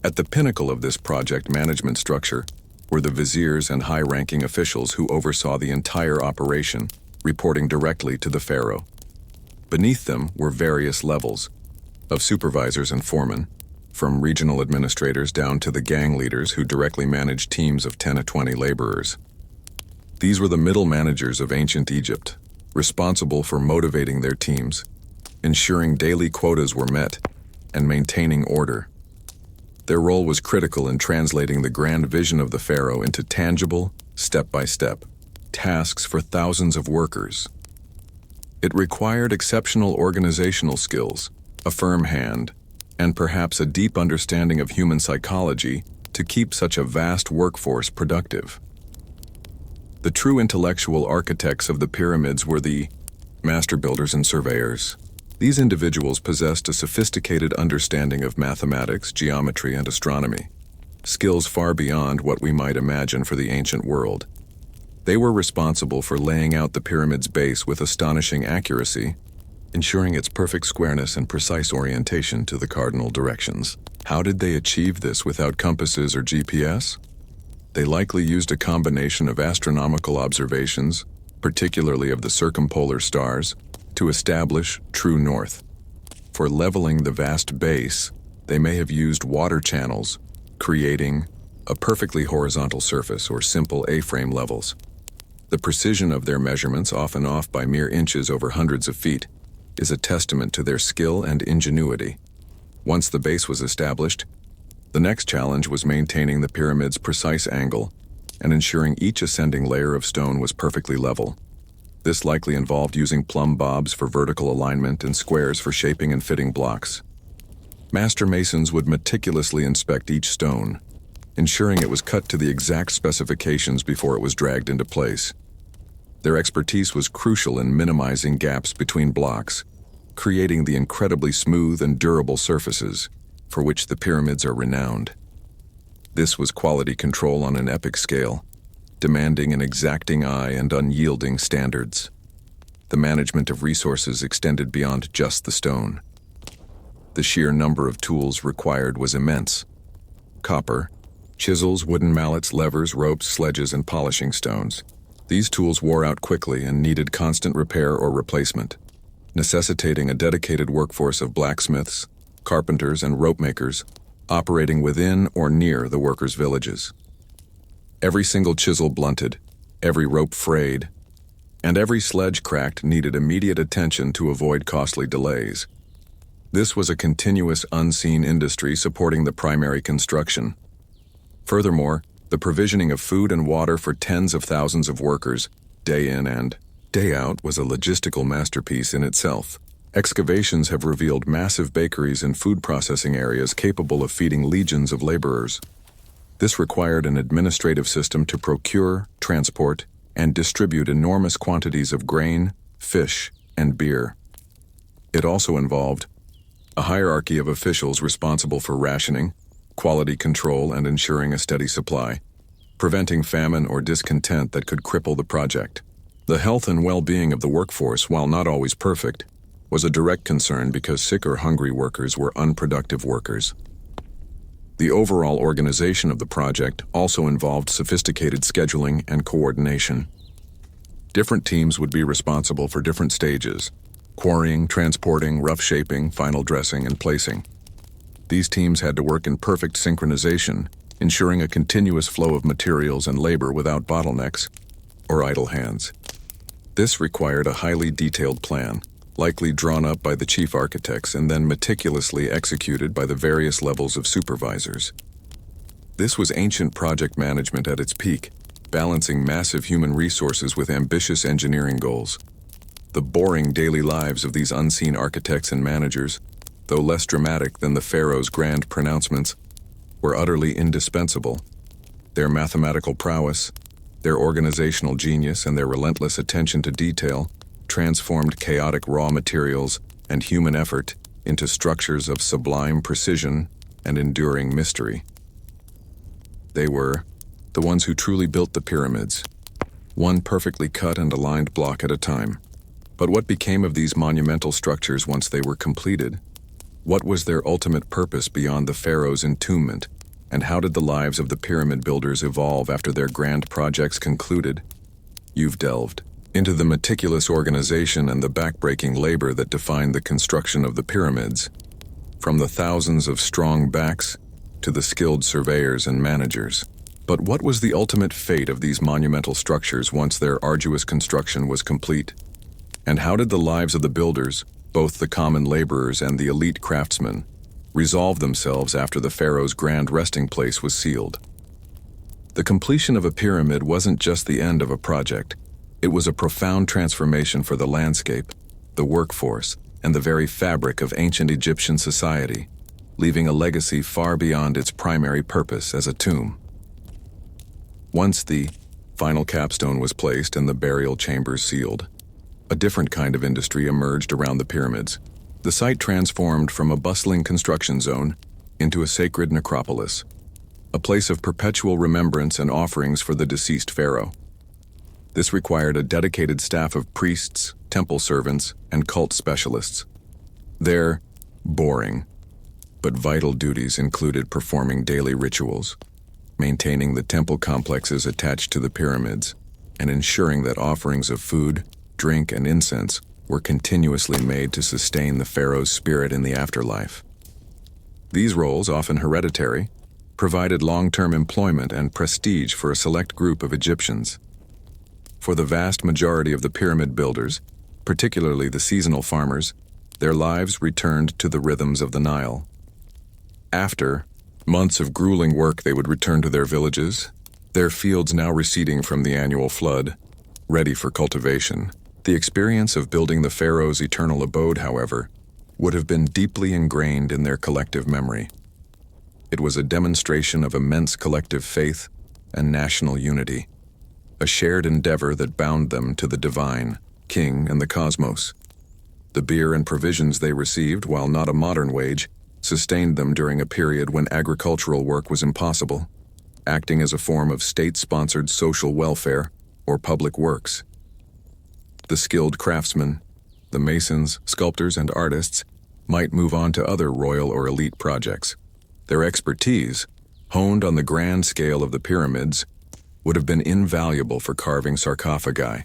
At the pinnacle of this project management structure were the viziers and high-ranking officials who oversaw the entire operation, reporting directly to the pharaoh. Beneath them were various levels of supervisors and foremen, from regional administrators down to the gang leaders who directly managed teams of 10 to 20 laborers. These were the middle managers of ancient Egypt, responsible for motivating their teams, ensuring daily quotas were met, and maintaining order. Their role was critical in translating the grand vision of the pharaoh into tangible, step-by-step tasks for thousands of workers. It required exceptional organizational skills, a firm hand, and perhaps a deep understanding of human psychology to keep such a vast workforce productive. The true intellectual architects of the pyramids were the master builders and surveyors. These individuals possessed a sophisticated understanding of mathematics, geometry, and astronomy, skills far beyond what we might imagine for the ancient world. They were responsible for laying out the pyramid's base with astonishing accuracy, ensuring its perfect squareness and precise orientation to the cardinal directions. How did they achieve this without compasses or GPS? They likely used a combination of astronomical observations, particularly of the circumpolar stars, to establish true north. For leveling the vast base, they may have used water channels, creating a perfectly horizontal surface or simple A-frame levels. The precision of their measurements, often off by mere inches over hundreds of feet, is a testament to their skill and ingenuity. Once the base was established, the next challenge was maintaining the pyramid's precise angle and ensuring each ascending layer of stone was perfectly level. This likely involved using plumb bobs for vertical alignment and squares for shaping and fitting blocks. Master masons would meticulously inspect each stone, ensuring it was cut to the exact specifications before it was dragged into place. Their expertise was crucial in minimizing gaps between blocks, creating the incredibly smooth and durable surfaces for which the pyramids are renowned. This was quality control on an epic scale, demanding an exacting eye and unyielding standards. The management of resources extended beyond just the stone. The sheer number of tools required was immense: copper, chisels, wooden mallets, levers, ropes, sledges, and polishing stones. These tools wore out quickly and needed constant repair or replacement, necessitating a dedicated workforce of blacksmiths, carpenters, and rope makers operating within or near the workers' villages. Every single chisel blunted, every rope frayed, and every sledge cracked needed immediate attention to avoid costly delays. This was a continuous unseen industry supporting the primary construction. Furthermore, the provisioning of food and water for tens of thousands of workers, day in and day out, was a logistical masterpiece in itself. Excavations have revealed massive bakeries and food processing areas capable of feeding legions of laborers. This required an administrative system to procure, transport, and distribute enormous quantities of grain, fish, and beer. It also involved a hierarchy of officials responsible for rationing, quality control, and ensuring a steady supply, preventing famine or discontent that could cripple the project. The health and well-being of the workforce, while not always perfect, was a direct concern because sick or hungry workers were unproductive workers. The overall organization of the project also involved sophisticated scheduling and coordination. Different teams would be responsible for different stages: quarrying, transporting, rough shaping, final dressing, and placing. These teams had to work in perfect synchronization, ensuring a continuous flow of materials and labor without bottlenecks or idle hands. This required a highly detailed plan, likely drawn up by the chief architects and then meticulously executed by the various levels of supervisors. This was ancient project management at its peak, balancing massive human resources with ambitious engineering goals. The boring daily lives of these unseen architects and managers, though less dramatic than the pharaoh's grand pronouncements, were utterly indispensable. Their mathematical prowess, their organizational genius, and their relentless attention to detail transformed chaotic raw materials and human effort into structures of sublime precision and enduring mystery. They were the ones who truly built the pyramids, one perfectly cut and aligned block at a time. But what became of these monumental structures once they were completed? What was their ultimate purpose beyond the pharaoh's entombment, and how did the lives of the pyramid builders evolve after their grand projects concluded? You've delved into the meticulous organization and the backbreaking labor that defined the construction of the pyramids, from the thousands of strong backs to the skilled surveyors and managers. But what was the ultimate fate of these monumental structures once their arduous construction was complete? And how did the lives of the builders, both the common laborers and the elite craftsmen, resolve themselves after the pharaoh's grand resting place was sealed? The completion of a pyramid wasn't just the end of a project. It was a profound transformation for the landscape, the workforce, and the very fabric of ancient Egyptian society, leaving a legacy far beyond its primary purpose as a tomb. Once the final capstone was placed and the burial chambers sealed, a different kind of industry emerged around the pyramids. The site transformed from a bustling construction zone into a sacred necropolis, a place of perpetual remembrance and offerings for the deceased pharaoh. This required a dedicated staff of priests, temple servants, and cult specialists. Their boring but vital duties included performing daily rituals, maintaining the temple complexes attached to the pyramids, and ensuring that offerings of food, drink, and incense were continuously made to sustain the pharaoh's spirit in the afterlife. These roles, often hereditary, provided long-term employment and prestige for a select group of Egyptians. For the vast majority of the pyramid builders, particularly the seasonal farmers, their lives returned to the rhythms of the Nile. After months of grueling work, they would return to their villages, their fields now receding from the annual flood, ready for cultivation. The experience of building the pharaoh's eternal abode, however, would have been deeply ingrained in their collective memory. It was a demonstration of immense collective faith and national unity, a shared endeavor that bound them to the divine, king, and the cosmos. The beer and provisions they received, while not a modern wage, sustained them during a period when agricultural work was impossible, acting as a form of state-sponsored social welfare or public works. The skilled craftsmen, the masons, sculptors, and artists might move on to other royal or elite projects. Their expertise, honed on the grand scale of the pyramids, would have been invaluable for carving sarcophagi,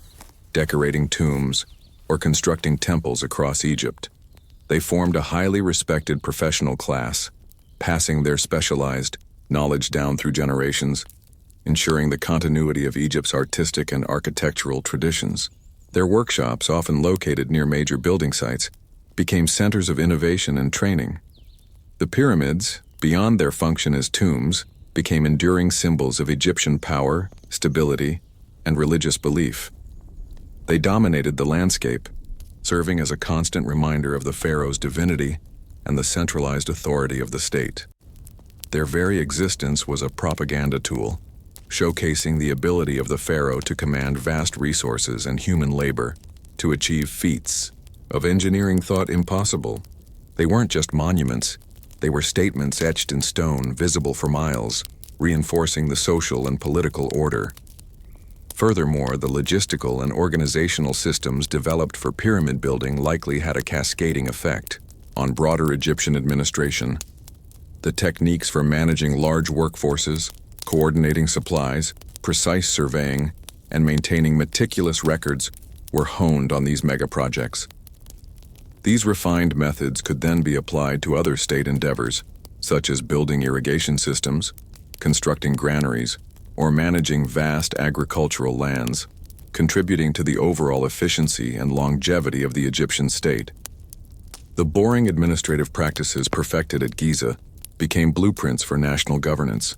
decorating tombs, or constructing temples across Egypt. They formed a highly respected professional class, passing their specialized knowledge down through generations, ensuring the continuity of Egypt's artistic and architectural traditions. Their workshops, often located near major building sites, became centers of innovation and training. The pyramids, beyond their function as tombs, became enduring symbols of Egyptian power, stability, and religious belief. They dominated the landscape, serving as a constant reminder of the pharaoh's divinity and the centralized authority of the state. Their very existence was a propaganda tool, showcasing the ability of the pharaoh to command vast resources and human labor to achieve feats of engineering thought impossible. They weren't just monuments, they were statements etched in stone, visible for miles, reinforcing the social and political order. Furthermore, the logistical and organizational systems developed for pyramid building likely had a cascading effect on broader Egyptian administration. The techniques for managing large workforces, coordinating supplies, precise surveying, and maintaining meticulous records were honed on these mega-projects. These refined methods could then be applied to other state endeavors, such as building irrigation systems, constructing granaries, or managing vast agricultural lands, contributing to the overall efficiency and longevity of the Egyptian state. The boring administrative practices perfected at Giza became blueprints for national governance,